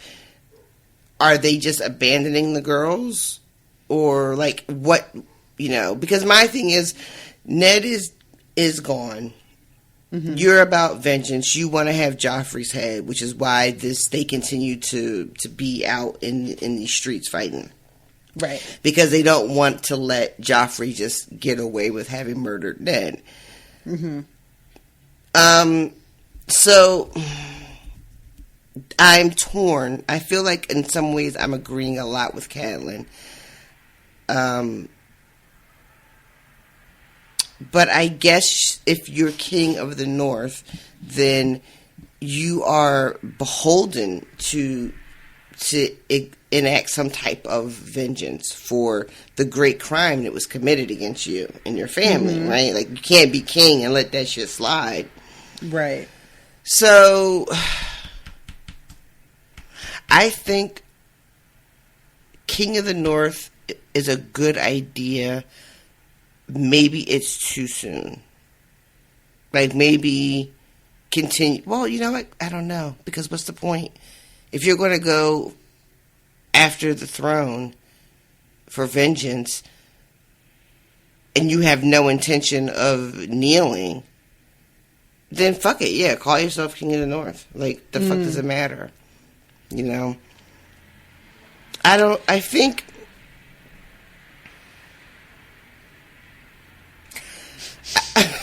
are they just abandoning the girls? Or, like, what, because my thing is, Ned is gone. Mm-hmm. You're about vengeance. You want to have Joffrey's head, which is why they continue to be out in these streets fighting. Right. Because they don't want to let Joffrey just get away with having murdered Ned. Mm-hmm. So I'm torn. I feel like in some ways I'm agreeing a lot with Catelyn. But I guess if you're King of the North, then you are beholden to enact some type of vengeance for the great crime that was committed against you and your family, right? Like, you can't be king and let that shit slide. Right. So, I think King of the North is a good idea. Maybe it's too soon. Like, maybe continue. Well, you know what? I don't know. Because what's the point? If you're going to go after the throne for vengeance, and you have no intention of kneeling, then fuck it, yeah, call yourself King of the North. Like, the fuck does it matter? You know? I think...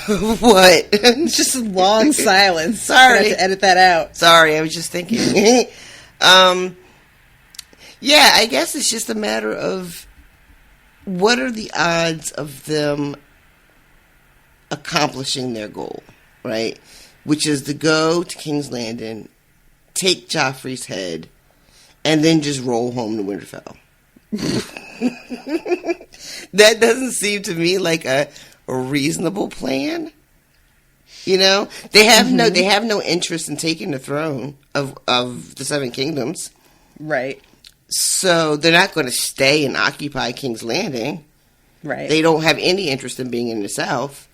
What? It's just a long silence. Sorry. I have to edit that out. Sorry, I was just thinking. Yeah, I guess it's just a matter of what are the odds of them accomplishing their goal, right? Which is to go to King's Landing, take Joffrey's head, and then just roll home to Winterfell. That doesn't seem to me like a reasonable plan. You know, they have no interest in taking the throne of the Seven Kingdoms, right? So they're not going to stay and occupy King's Landing, right? They don't have any interest in being in the South,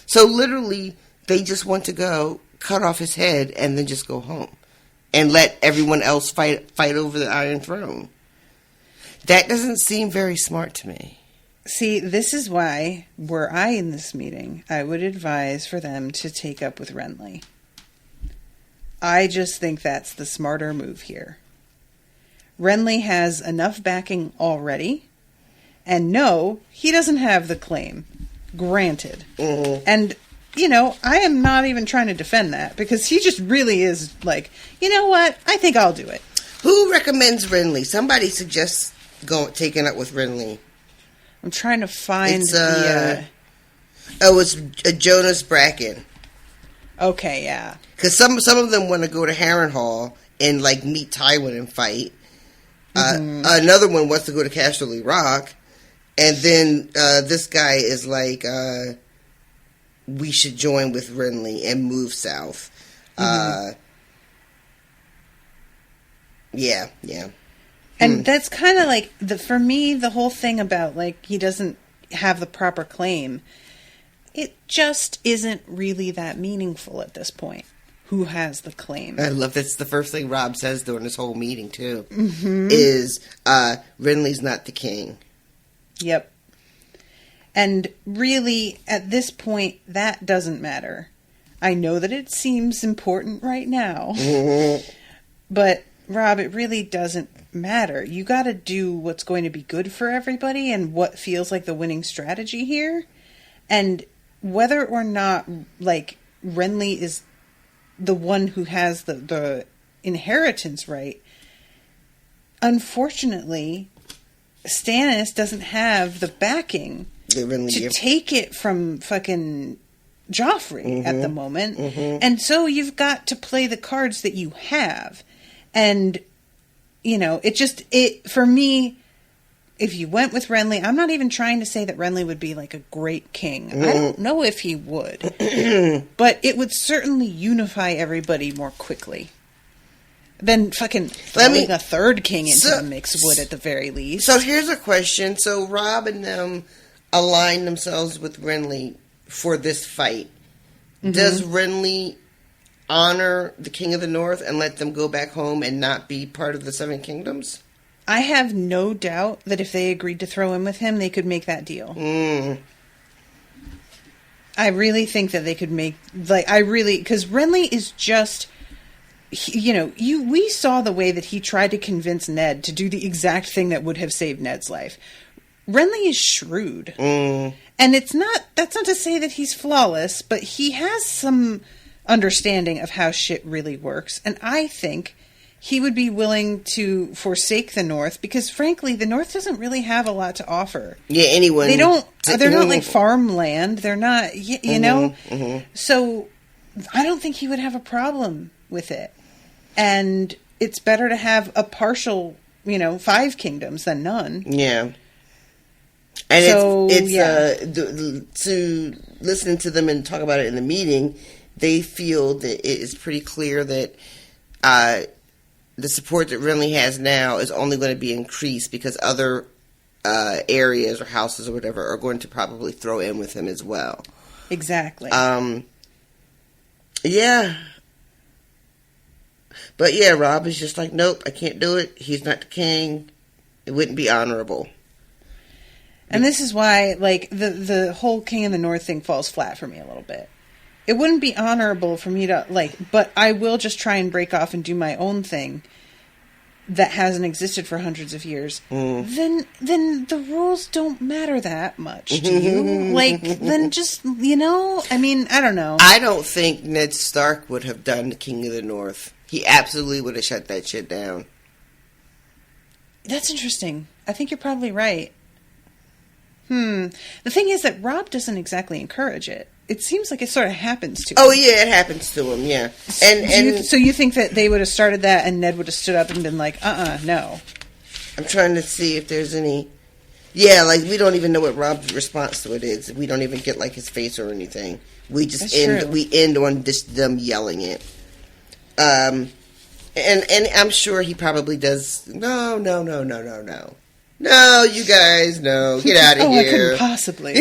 so literally they just want to go cut off his head and then just go home and let everyone else fight over the Iron Throne. That doesn't seem very smart to me. See, this is why, were I in this meeting, I would advise for them to take up with Renly. I just think that's the smarter move here. Renly has enough backing already, and no, he doesn't have the claim. Granted. Mm-hmm. And, you know, I am not even trying to defend that, because he just really is like, you know what, I think I'll do it. Who recommends Renly? Somebody suggests taking up with Renly. I'm trying to find it's Jonas Bracken. Okay, yeah. Because some of them want to go to Harrenhal and like meet Tywin and fight. Another one wants to go to Casterly Rock, and then this guy is like, we should join with Renly and move south. Yeah. And that's kind of like, for me, the whole thing about, like, he doesn't have the proper claim, it just isn't really that meaningful at this point. Who has the claim? I love that's the first thing Rob says during this whole meeting, too, is Renly's not the king. Yep. And really, at this point, that doesn't matter. I know that it seems important right now, but, Rob, it really doesn't matter. You got to do what's going to be good for everybody and what feels like the winning strategy here. And whether or not, like, Renly is the one who has the inheritance right, unfortunately, Stannis doesn't have the backing to take it from fucking Joffrey at the moment. And so you've got to play the cards that you have. And, you know, for me, if you went with Renly, I'm not even trying to say that Renly would be like a great king. I don't know if he would. But it would certainly unify everybody more quickly than fucking throwing a third king into the mix would at the very least. So here's a question. So Rob and them align themselves with Renly for this fight. Does Renly honor the King of the North and let them go back home and not be part of the Seven Kingdoms? I have no doubt that if they agreed to throw in with him, they could make that deal. I really think that they could make, because Renly is just, we saw the way that he tried to convince Ned to do the exact thing that would have saved Ned's life. Renly is shrewd. And that's not to say that he's flawless, but he has some understanding of how shit really works. And I think he would be willing to forsake the North because, frankly, the North doesn't really have a lot to offer. Yeah, anyone. They're not like farmland. They're not, So I don't think he would have a problem with it. And it's better to have a partial, 5 kingdoms than none. Yeah. And to listen to them and talk about it in the meeting, they feel that it is pretty clear that the support that Renly has now is only going to be increased because other areas or houses or whatever are going to probably throw in with him as well. Exactly. Yeah. But yeah, Rob is just like, nope, I can't do it. He's not the king. It wouldn't be honorable. And this is why, like, the whole King of the North thing falls flat for me a little bit. It wouldn't be honorable for me to, like, but I will just try and break off and do my own thing that hasn't existed for hundreds of years. Then the rules don't matter that much, do you? Like, then just, you know? I mean, I don't know. I don't think Ned Stark would have done the King of the North. He absolutely would have shut that shit down. That's interesting. I think you're probably right. The thing is that Rob doesn't exactly encourage it. It seems like it sort of happens to him. Oh, yeah, it happens to him, yeah. So you think that they would have started that and Ned would have stood up and been like, no. I'm trying to see if there's any... Yeah, like, we don't even know what Rob's response to it is. We don't even get, like, his face or anything. We just end on just them yelling it. And I'm sure he probably does... No. No, you guys, no. Get out of here. I couldn't possibly.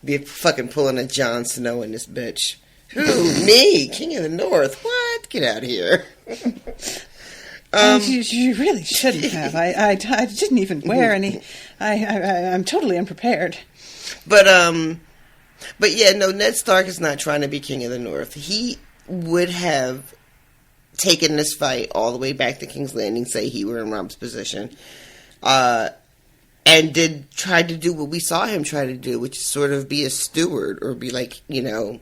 Be fucking pulling a Jon Snow in this bitch. Who? Me? King of the North? What? Get out of here. You really shouldn't have. I didn't even wear any. I'm totally unprepared. But yeah, no, Ned Stark is not trying to be King of the North. He would have taken this fight all the way back to King's Landing, say he were in Rob's position, and did try to do what we saw him try to do, which is sort of be a steward, or be like, you know,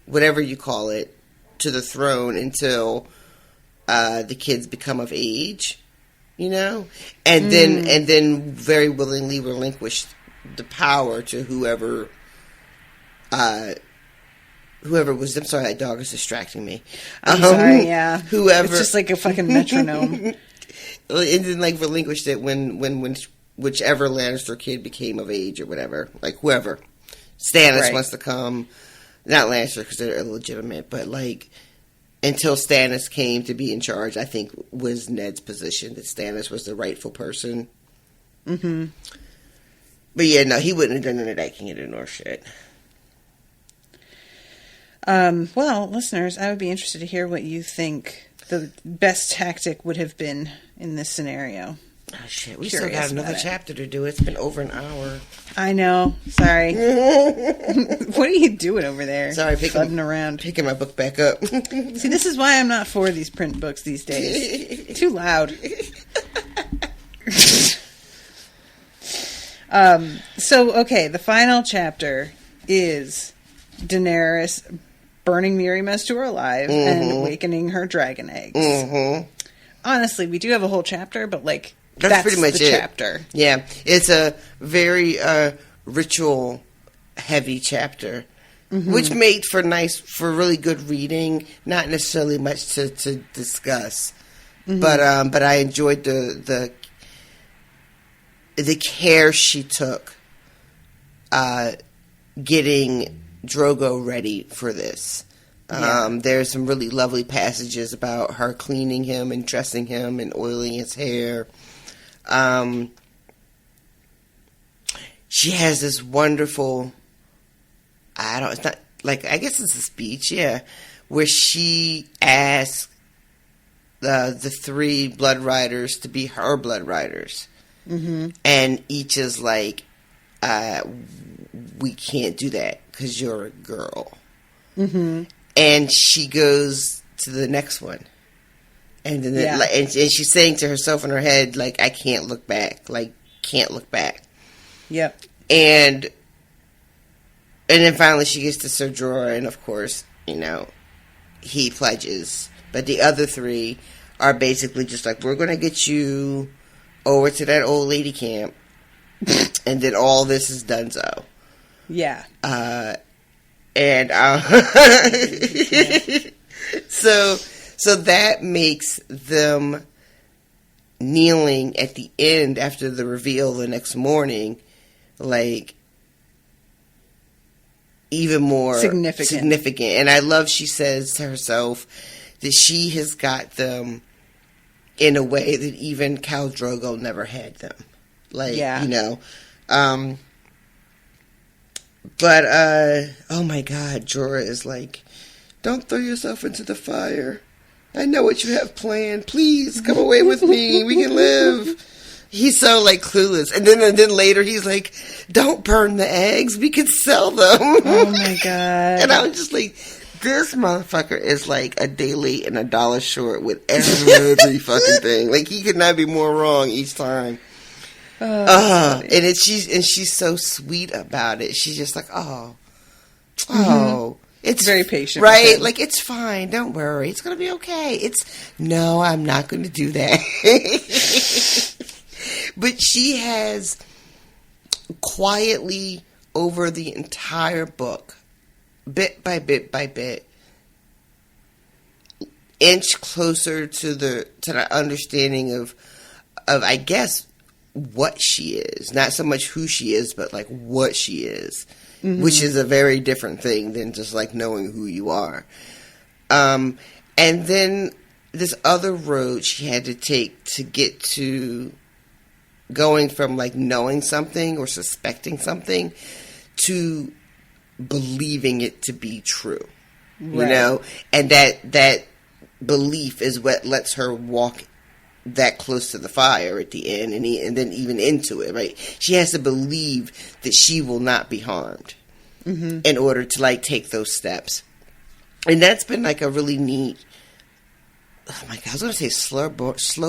whatever you call it, to the throne until the kids become of age, you know, and then very willingly relinquish the power to whoever was... I'm sorry, that dog is distracting me. I'm sorry, yeah. Whoever... It's just like a fucking metronome. And then, like, relinquished it when whichever Lannister kid became of age or whatever. Like, whoever. Stannis wants to come. Not Lannister, because they're illegitimate, but, like, until Stannis came to be in charge, I think was Ned's position, that Stannis was the rightful person. Mm-hmm. But, yeah, no, he wouldn't have done none of that King of the North shit. Well, listeners, I would be interested to hear what you think the best tactic would have been in this scenario. Oh, shit. We still got another chapter to do. It's been over an hour. I know. Sorry. What are you doing over there? Sorry, flooding around. Picking my book back up. See, this is why I'm not for these print books these days. Too loud. So, okay, the final chapter is Daenerys burning Miriam to her alive and awakening her dragon eggs. Mm-hmm. Honestly, we do have a whole chapter, but, like, that's pretty much the chapter. Yeah, it's a very ritual-heavy chapter, which made for really good reading. Not necessarily much to discuss, but I enjoyed the care she took getting Drogo ready for this. There's some really lovely passages about her cleaning him and dressing him and oiling his hair. She has this wonderful, it's not, like, I guess it's a speech, yeah, where she asks the three blood riders to be her blood riders. Mm-hmm. And each is like, we can't do that because you're a girl. Mm-hmm. And she goes to the next one. And then and she's saying to herself in her head, like, I can't look back. Like, can't look back. Yep. And then finally she gets to Ser Jorah, and of course, you know, he pledges. But the other three are basically just like, we're going to get you over to that old lady camp. And then all this is done so. Yeah. So that makes them kneeling at the end after the reveal the next morning, like, even more significant. And I love she says to herself that she has got them in a way that even Khal Drogo never had them. Like, you know. But, oh my God, Jorah is like, don't throw yourself into the fire. I know what you have planned. Please come away with me. We can live. He's so, like, clueless. And then later he's like, don't burn the eggs. We could sell them. Oh, my God. And I was just like, this motherfucker is, like, a day late and a dollar short with every fucking thing. Like, he could not be more wrong each time. And she's so sweet about it. She's just like, it's very patient, right? Like, it's fine. Don't worry. It's gonna be okay. No, I'm not going to do that. But she has quietly over the entire book, bit by bit by bit, inch closer to the understanding of I guess what she is, not so much who she is, but like what she is, which is a very different thing than just like knowing who you are. And then this other road she had to take to get to going from like knowing something or suspecting something to believing it to be true, you know, and that belief is what lets her walk that close to the fire at the end, and then even into it, right? She has to believe that she will not be harmed in order to like take those steps, and that's been like a really neat. Oh my God, I was going to say slow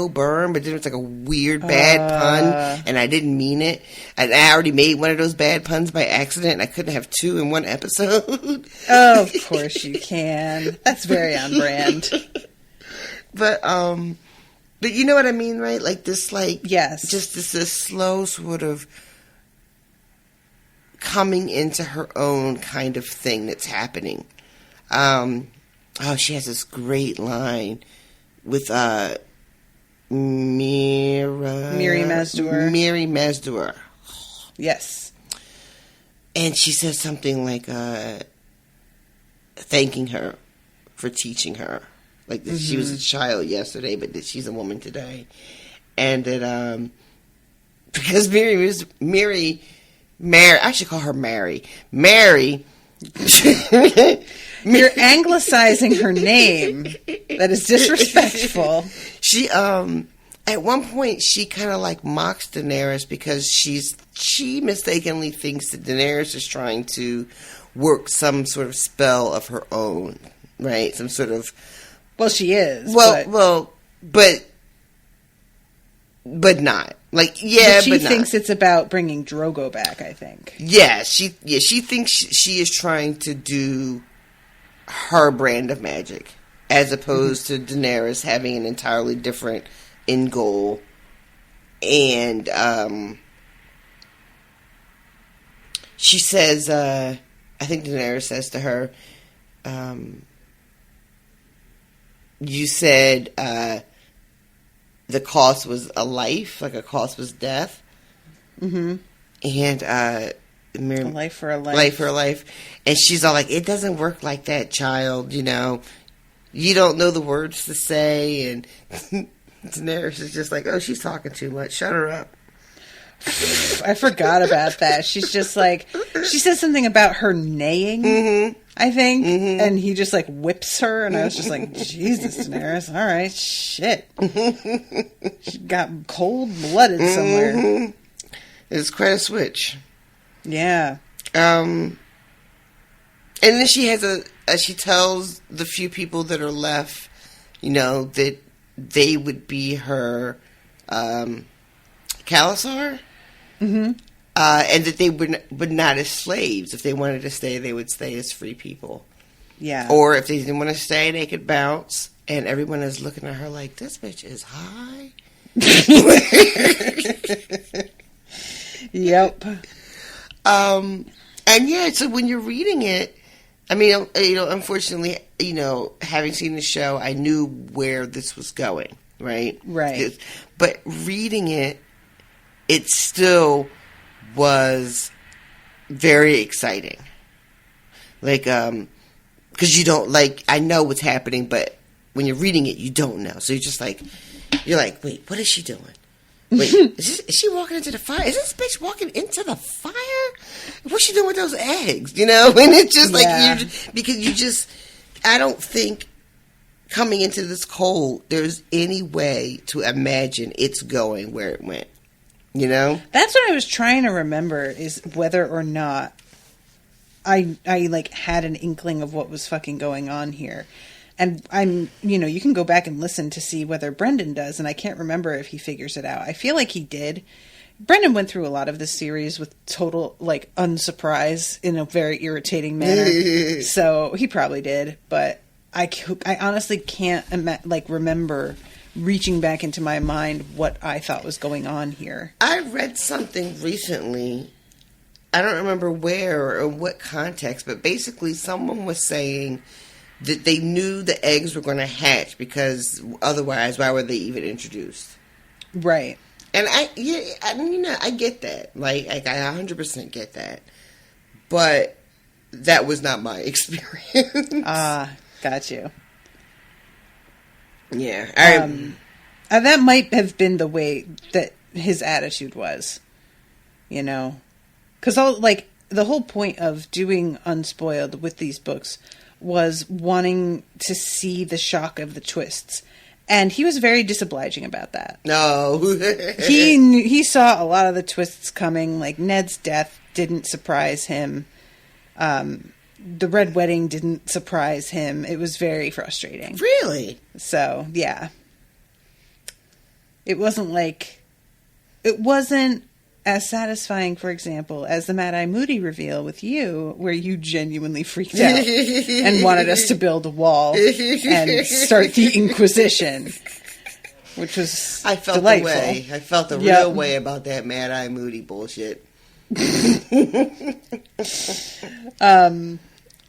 burn, but then it's like a weird bad pun, and I didn't mean it. And I already made one of those bad puns by accident, and I couldn't have two in one episode. Oh, of course you can. That's very on brand. But you know what I mean, right? Like this, like, yes, just this slow sort of coming into her own kind of thing that's happening. She has this great line with Miri Mazdur. Yes. And she says something like thanking her for teaching her. Like that she was a child yesterday, but that she's a woman today. And that because Mary, I should call her Mary. Mary. You're anglicizing her name. That is disrespectful. She at one point she kind of like mocks Daenerys because she mistakenly thinks that Daenerys is trying to work some sort of spell of her own, right? Some sort of. Well, she is. But not. Like, yeah, but she but thinks not. It's about bringing Drogo back, I think. Yeah, she thinks she is trying to do her brand of magic, as opposed to Daenerys having an entirely different end goal. And she says, I think Daenerys says to her, you said the cost was a life, like a cost was death. Mm-hmm. And a life for a life. Life for a life. And she's all like, it doesn't work like that, child, you know. You don't know the words to say. And Daenerys is just like, oh, she's talking too much. Shut her up. I forgot about that. She's just like, she says something about her neighing, I think, and he just like whips her, and I was just like, Jesus, Daenerys, all right, shit. She got cold-blooded somewhere. It's quite a switch. Yeah. And then she has she tells the few people that are left, you know, that they would be her Khalasar. Mm-hmm. And that they would not as slaves. If they wanted to stay, they would stay as free people. Yeah. Or if they didn't want to stay, they could bounce. And everyone is looking at her like, this bitch is high. Yep. And yeah, so when you're reading it, I mean, you know, unfortunately, you know, having seen the show, I knew where this was going, right? Right. But reading it, it still was very exciting. Like, because you don't, like, I know what's happening, but when you're reading it, you don't know. So you're like, wait, what is she doing? Wait, is she walking into the fire? Is this bitch walking into the fire? What's she doing with those eggs? You know? And it's just like, because I don't think coming into this cold, there's any way to imagine it's going where it went. You know? That's what I was trying to remember, is whether or not I like had an inkling of what was fucking going on here. And you can go back and listen to see whether Brendan does, and I can't remember if he figures it out. I feel like he did. Brendan went through a lot of this series with total, like, unsurprise in a very irritating manner. So he probably did, but I honestly can't remember reaching back into my mind what I thought was going on here. I read something recently, I don't remember where or what context, but basically someone was saying that they knew the eggs were going to hatch because otherwise, why were they even introduced? Right. And I get that. Like I 100% get that. But that was not my experience. Got you. Yeah. That might have been the way that his attitude was, you know? Because the whole point of doing Unspoiled with these books was wanting to see the shock of the twists. And he was very disobliging about that. No. He saw a lot of the twists coming. Like, Ned's death didn't surprise him. The Red Wedding didn't surprise him. It was very frustrating. Really? So, yeah. It wasn't as satisfying, for example, as the Mad Eye Moody reveal with you, where you genuinely freaked out and wanted us to build a wall and start the Inquisition, which was I felt delightful. the way. I felt the real way about that Mad Eye Moody bullshit.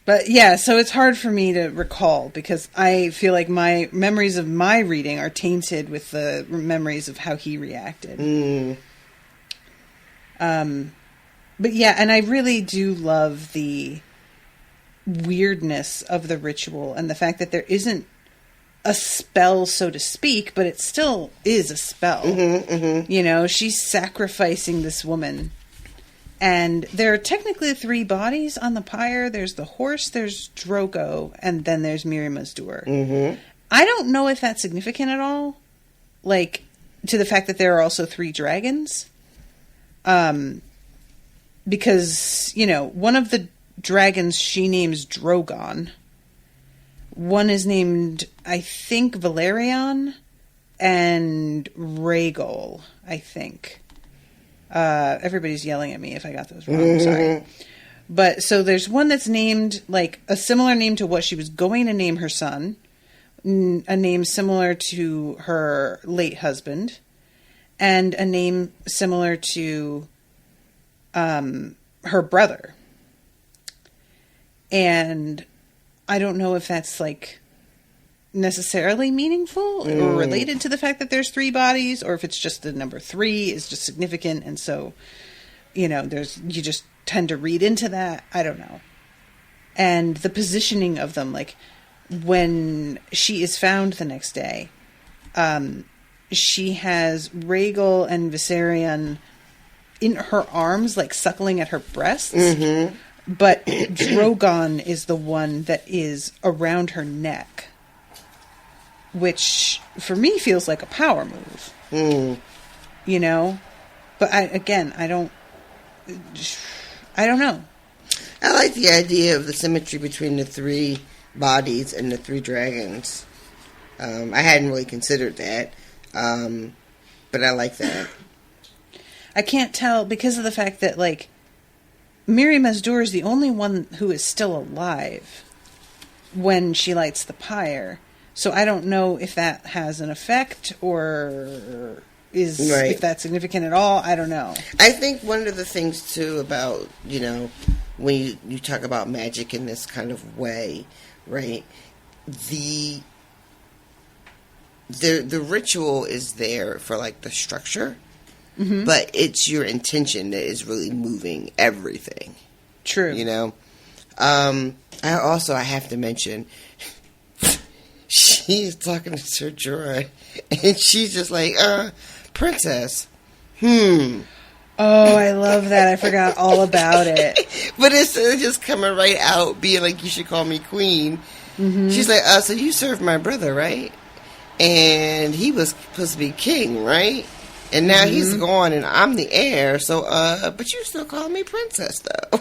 But yeah, so it's hard for me to recall because I feel like my memories of my reading are tainted with the memories of how he reacted. But yeah, and I really do love the weirdness of the ritual and the fact that there isn't a spell, so to speak, but it still is a spell. You know, she's sacrificing this woman. And there are technically 3 bodies on the pyre. There's the horse, there's Drogo, and then there's Miri Mazdur. I don't know if that's significant at all. Like, to the fact that there are also 3 dragons. Because, you know, one of the dragons she names Drogon. One is named, I think, Valerion. And Rhaegal, I think. Everybody's yelling at me if I got those wrong. Sorry. But so there's one that's named like a similar name to what she was going to name her son, a name similar to her late husband, and a name similar to her brother. And I don't know if that's like necessarily meaningful or related to the fact that there's 3 bodies, or if it's just the number 3 is just significant, and so you just tend to read into that. I don't know. And the positioning of them, like when she is found the next day, she has Rhaegal and Viserion in her arms, like suckling at her breasts, but Drogon is the one that is around her neck. Which, for me, feels like a power move. You know? But, I don't know. I like the idea of the symmetry between the 3 bodies and the 3 dragons. I hadn't really considered that. But I like that. I can't tell because of the fact that, like, Miri Mazdur is the only one who is still alive when she lights the pyre. So I don't know if that has an effect or if that's significant at all. I don't know. I think one of the things, too, about, you know, when you talk about magic in this kind of way, right, the ritual is there for, like, the structure, but it's your intention that is really moving everything. True. You know? I have to mention... She's talking to Sir Jorah, and she's just like, princess. Oh, I love that. I forgot all about it. But instead of just coming right out, being like, you should call me queen, She's like, so you served my brother, right? And he was supposed to be king, right? And now he's gone and I'm the heir, so, but you still call me princess, though.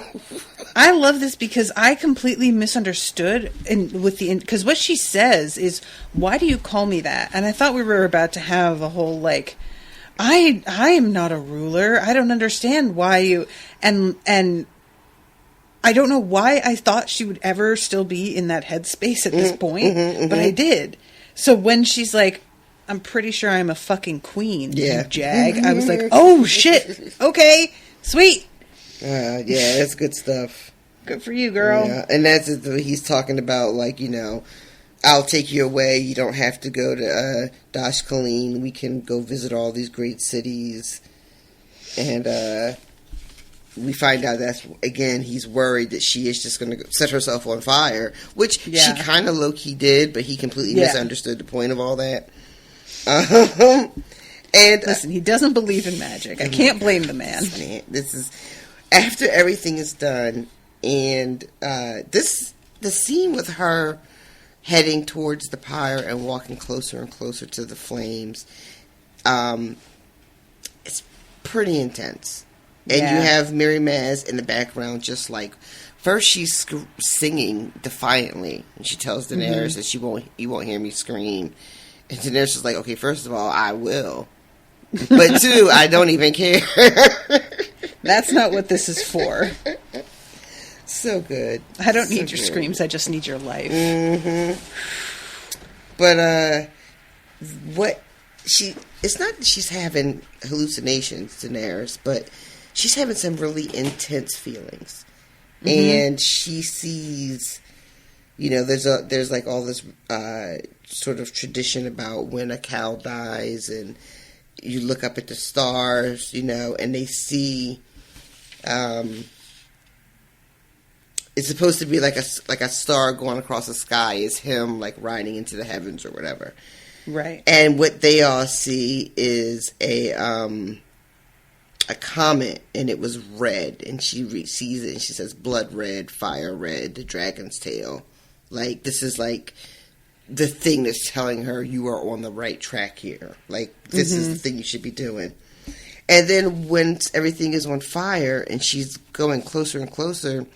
I love this because I completely misunderstood because what she says is, why do you call me that? And I thought we were about to have a whole, like, I am not a ruler. I don't understand why you, and I don't know why I thought she would ever still be in that headspace at this point, but I did. So when she's like, I'm pretty sure I'm a fucking queen, you jag, I was like, oh shit, okay, sweet. Yeah, that's good stuff. Good for you, girl. Yeah, and that's he's talking about, like, you know, I'll take you away. You don't have to go to Dash Kaleen. We can go visit all these great cities. And we find out that's, again, he's worried that she is just going to set herself on fire, which she kind of low-key did, but he completely misunderstood the point of all that. And listen, he doesn't believe in magic. I can't blame the man. This is after everything is done, and the scene with her heading towards the pyre and walking closer and closer to the flames, it's pretty intense. And you have Mary Maz in the background, just like, first she's singing defiantly, and she tells Daenerys that you won't hear me scream. And Daenerys is like, okay, first of all, I will. But two, I don't even care. That's not what this is for. So good. I don't need your screams, I just need your life. But, it's not that she's having hallucinations, Daenerys, but she's having some really intense feelings. And she sees, you know, there's like all this sort of tradition about when a cow dies, and you look up at the stars, you know, and they see, it's supposed to be like a star going across the sky is him, like, riding into the heavens or whatever. Right. And what they all see is a comet, and it was red, and she sees it, and she says, blood red, fire red, the dragon's tail. Like, this is like the thing that's telling her you are on the right track here. Like, this is the thing you should be doing. And then when everything is on fire and she's going closer and closer,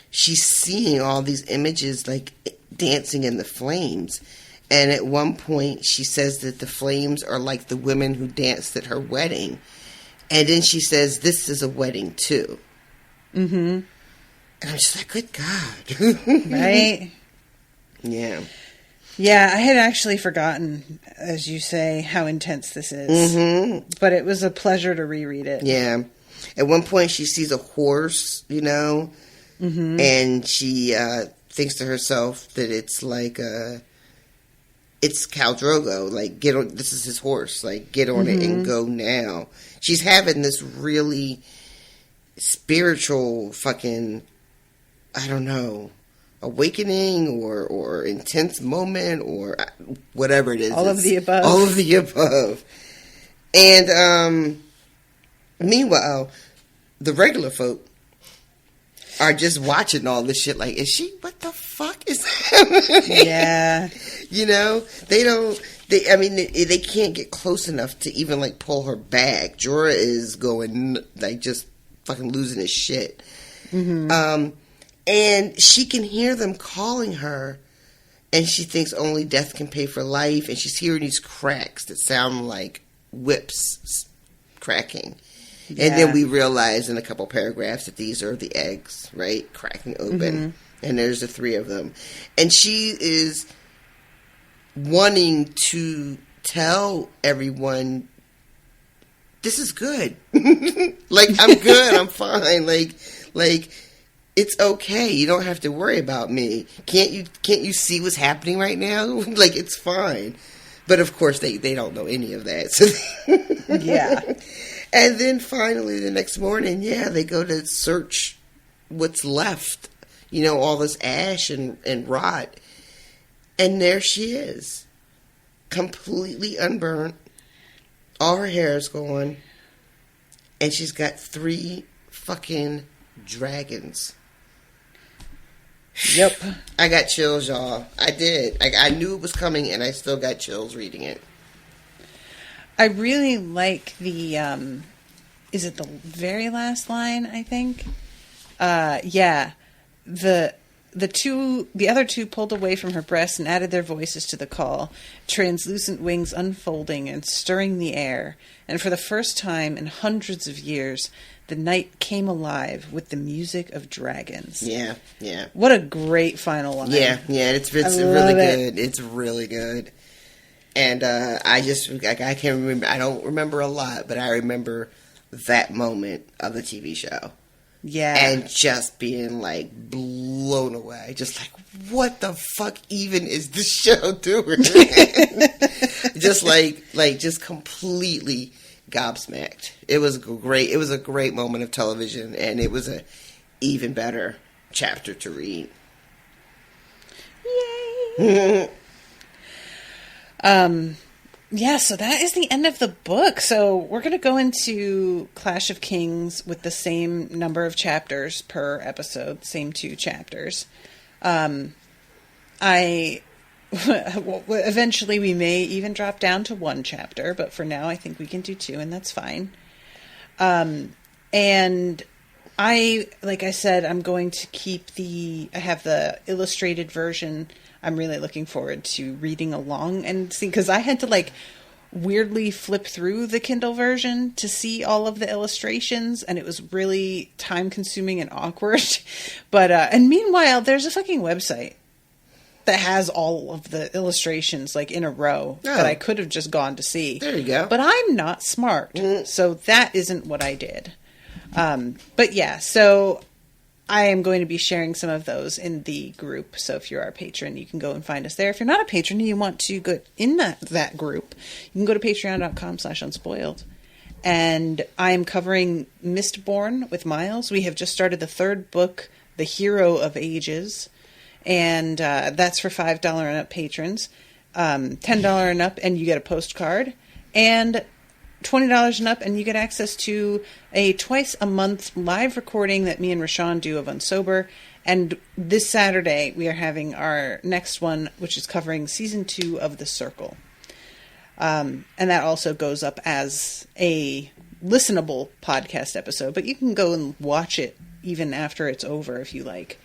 she's seeing all these images, like, dancing in the flames. And at one point she says that the flames are like the women who danced at her wedding. And then she says, this is a wedding too. And I'm just like, good God. Right? Yeah. Yeah, I had actually forgotten, as you say, how intense this is. But it was a pleasure to reread it. Yeah. At one point, she sees a horse, you know, and she thinks to herself that it's like it's Khal Drogo. Like, get on. This is his horse. Like, get on it and go now. She's having this really spiritual fucking, I don't know, awakening or intense moment or whatever it is. All of the above. All of the above. And meanwhile, the regular folk are just watching all this shit like, what the fuck is happening? Yeah. You know, they can't get close enough to even, like, pull her back. Jorah is going, like, just fucking losing his shit. And she can hear them calling her, and she thinks only death can pay for life, and she's hearing these cracks that sound like whips cracking. Yeah. And then we realize in a couple paragraphs that these are the eggs, right? Cracking open. And there's the three of them. And she is wanting to tell everyone, this is good. Like, I'm good. I'm fine. Like, it's okay. You don't have to worry about me. Can't you see what's happening right now? Like, it's fine. But of course they don't know any of that. So yeah. And then finally the next morning, they go to search what's left. You know, all this ash and rot. And there she is. Completely unburnt. All her hair is gone. And she's got 3 fucking dragons. Yep. I got chills, y'all. I did. I knew it was coming, and I still got chills reading it. I really like the, is it the very last line, I think? Yeah. The other two pulled away from her breast and added their voices to the call, translucent wings unfolding and stirring the air. And for the first time in hundreds of years, the night came alive with the music of dragons. Yeah. What a great final line. Yeah, it's really good. It's really good. And I can't remember. I don't remember a lot, but I remember that moment of the TV show. Yeah. And just being like blown away. Just like, what the fuck even is this show doing? just completely gobsmacked. It was great. It was a great moment of television, and it was a even better chapter to read. Yay! Yeah, so that is the end of the book. So we're going to go into Clash of Kings with the same number of chapters per episode, same 2 chapters. Eventually we may even drop down to 1 chapter, but for now I think we can do 2, and that's fine. And like I said, I'm going to keep I have the illustrated version. I'm really looking forward to reading along and see, because I had to weirdly flip through the Kindle version to see all of the illustrations, and it was really time consuming and awkward. But, and meanwhile, there's a fucking website that has all of the illustrations in a row that I could have just gone to see. There you go. But I'm not smart, so that isn't what I did. But yeah, so I am going to be sharing some of those in the group. So if you're our patron, you can go and find us there. If you're not a patron and you want to go in that group, you can go to patreon.com/unspoiled. And I am covering Mistborn with Miles. We have just started the 3rd book, The Hero of Ages. And that's for $5 and up patrons. $10 and up, and you get a postcard. And $20 and up, and you get access to a twice-a-month live recording that me and RoShawn do of Unsober. And this Saturday, we are having our next one, which is covering Season 2 of The Circle. And that also goes up as a listenable podcast episode, but you can go and watch it even after it's over if you like.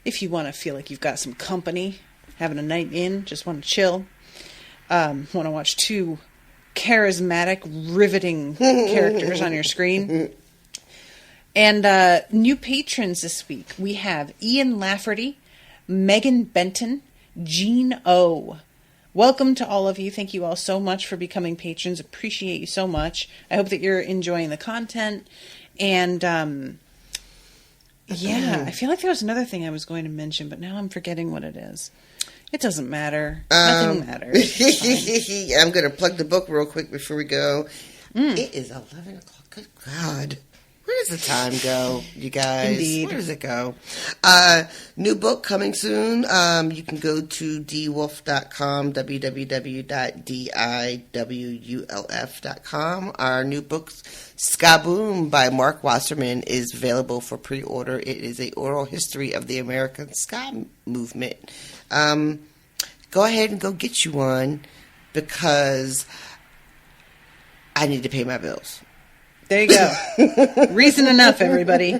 If you want to feel like you've got some company, having a night in, just want to chill, want to watch 2 charismatic, riveting characters on your screen. And new patrons this week. We have Ian Lafferty, Megan Benton, Jean O. Welcome to all of you. Thank you all so much for becoming patrons. Appreciate you so much. I hope that you're enjoying the content. And yeah, I feel like there was another thing I was going to mention, but now I'm forgetting what it is. It doesn't matter. Nothing matters. I'm going to plug the book real quick before we go. It is 11 o'clock. Good God. Where does the time go, you guys? Indeed. Where does it go? New book coming soon. You can go to dwolf.com, www.diwulf.com. Our new book, Skaboom by Mark Wasserman, is available for pre-order. It is an oral history of the American ska movement. Go ahead and go get you one, because I need to pay my bills. There you go. Reason enough, everybody.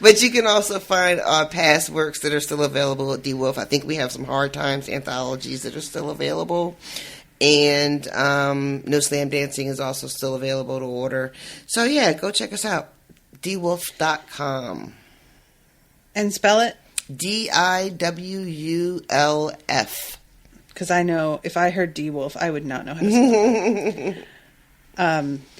But you can also find past works that are still available at DWolf. I think we have some Hard Times anthologies that are still available. And No Slam Dancing is also still available to order. So, yeah, go check us out. dwolf.com. And spell it? DIWULF. Because I know if I heard D-Wolf, I would not know how to spell it.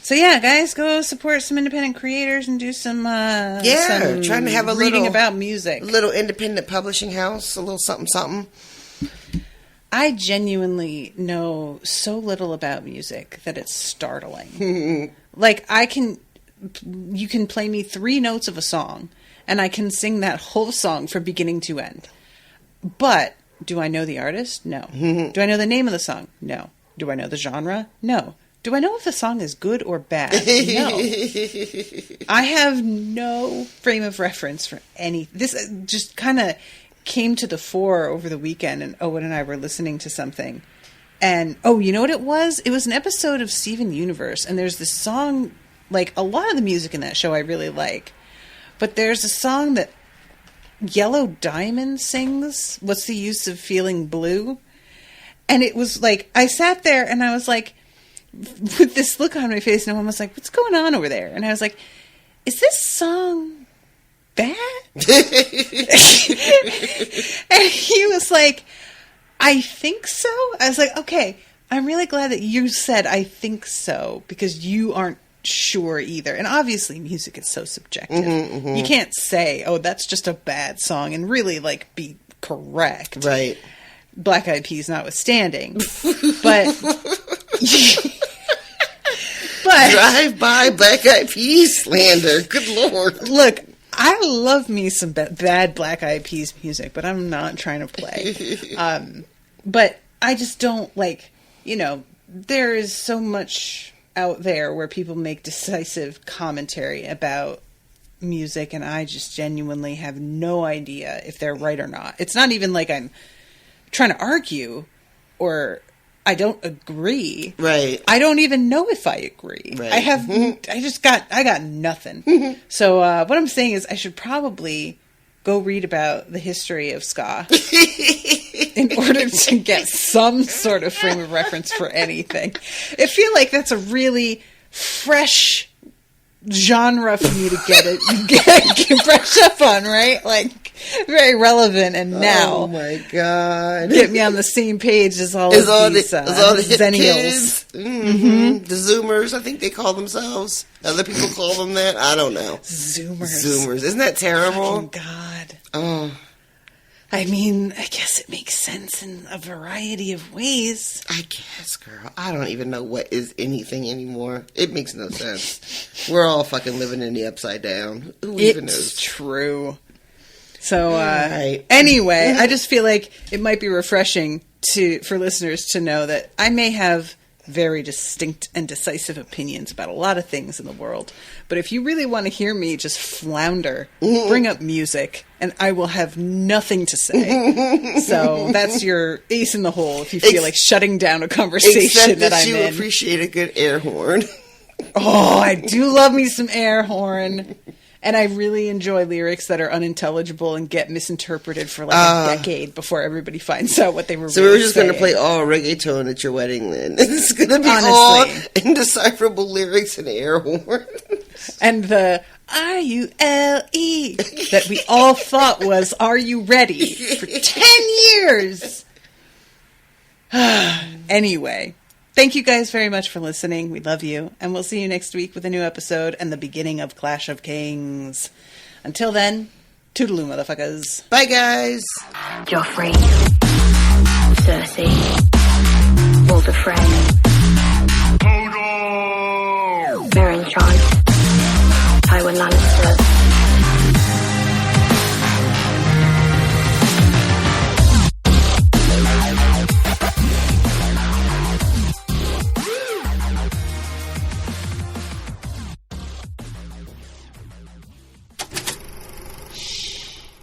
So yeah, guys, go support some independent creators and do some trying to have a reading little, about music. Little independent publishing house, a little something. I genuinely know so little about music that it's startling. You can play me 3 notes of a song, and I can sing that whole song from beginning to end. But do I know the artist? No. Do I know the name of the song? No. Do I know the genre? No. Do I know if the song is good or bad? No. I have no frame of reference for any. This just kind of came to the fore over the weekend, and Owen and I were listening to something. And, you know what it was? It was an episode of Steven Universe, and there's this song, like, a lot of the music in that show I really like. But there's a song that Yellow Diamond sings, What's the Use of Feeling Blue? And it was like, I sat there and I was like, with this look on my face, and everyone was like, what's going on over there? And I was like, is this song bad? And he was like, I think so. I was like, okay, I'm really glad that you said I think so, because you aren't sure either. And obviously music is so subjective. You can't say, that's just a bad song and really like be correct. Right. Black Eyed Peas notwithstanding. But drive by Black Eyed Peas slander. Good Lord. Look, I love me some bad Black Eyed Peas music, but I'm not trying to play. But I just don't like, there is so much out there where people make decisive commentary about music, and I just genuinely have no idea if they're right or not. It's not even like I'm trying to argue or I don't agree. Right. I don't even know if I agree. Right. I got nothing. So what I'm saying is I should probably go read about the history of ska in order to get some sort of frame of reference for anything. I feel like that's a really fresh genre for me to get brush up on, right? Like, very relevant. And now, oh my god, get me on the same page as all these Zennials. The Zoomers, I think they call themselves. Other people call them that. I don't know. Zoomers. Isn't that terrible? Fucking God. Oh. I mean, I guess it makes sense in a variety of ways. I guess, girl. I don't even know what is anything anymore. It makes no sense. We're all fucking living in the upside down. Who even knows? It's true. So, right. Anyway, I just feel like it might be refreshing for listeners to know that I may have very distinct and decisive opinions about a lot of things in the world. But if you really want to hear me just flounder, bring up music, and I will have nothing to say. So that's your ace in the hole if you feel like shutting down a conversation that I'm in. You appreciate a good air horn. Oh, I do love me some air horn. And I really enjoy lyrics that are unintelligible and get misinterpreted for like a decade before everybody finds out what they were so really we're just going to saying. play all reggaeton at your wedding then. It's going to be all indecipherable lyrics and air horn. And the R-U-L-E that we all thought was Are You Ready? For 10 years. Anyway. Thank you guys very much for listening. We love you. And we'll see you next week with a new episode and the beginning of Clash of Kings. Until then, toodaloo, motherfuckers. Bye, guys. Joffrey, Cersei, Walder Frey, Meryn Trant, Tywin Lannister.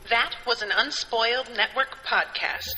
That was an Unspoiled Network podcast.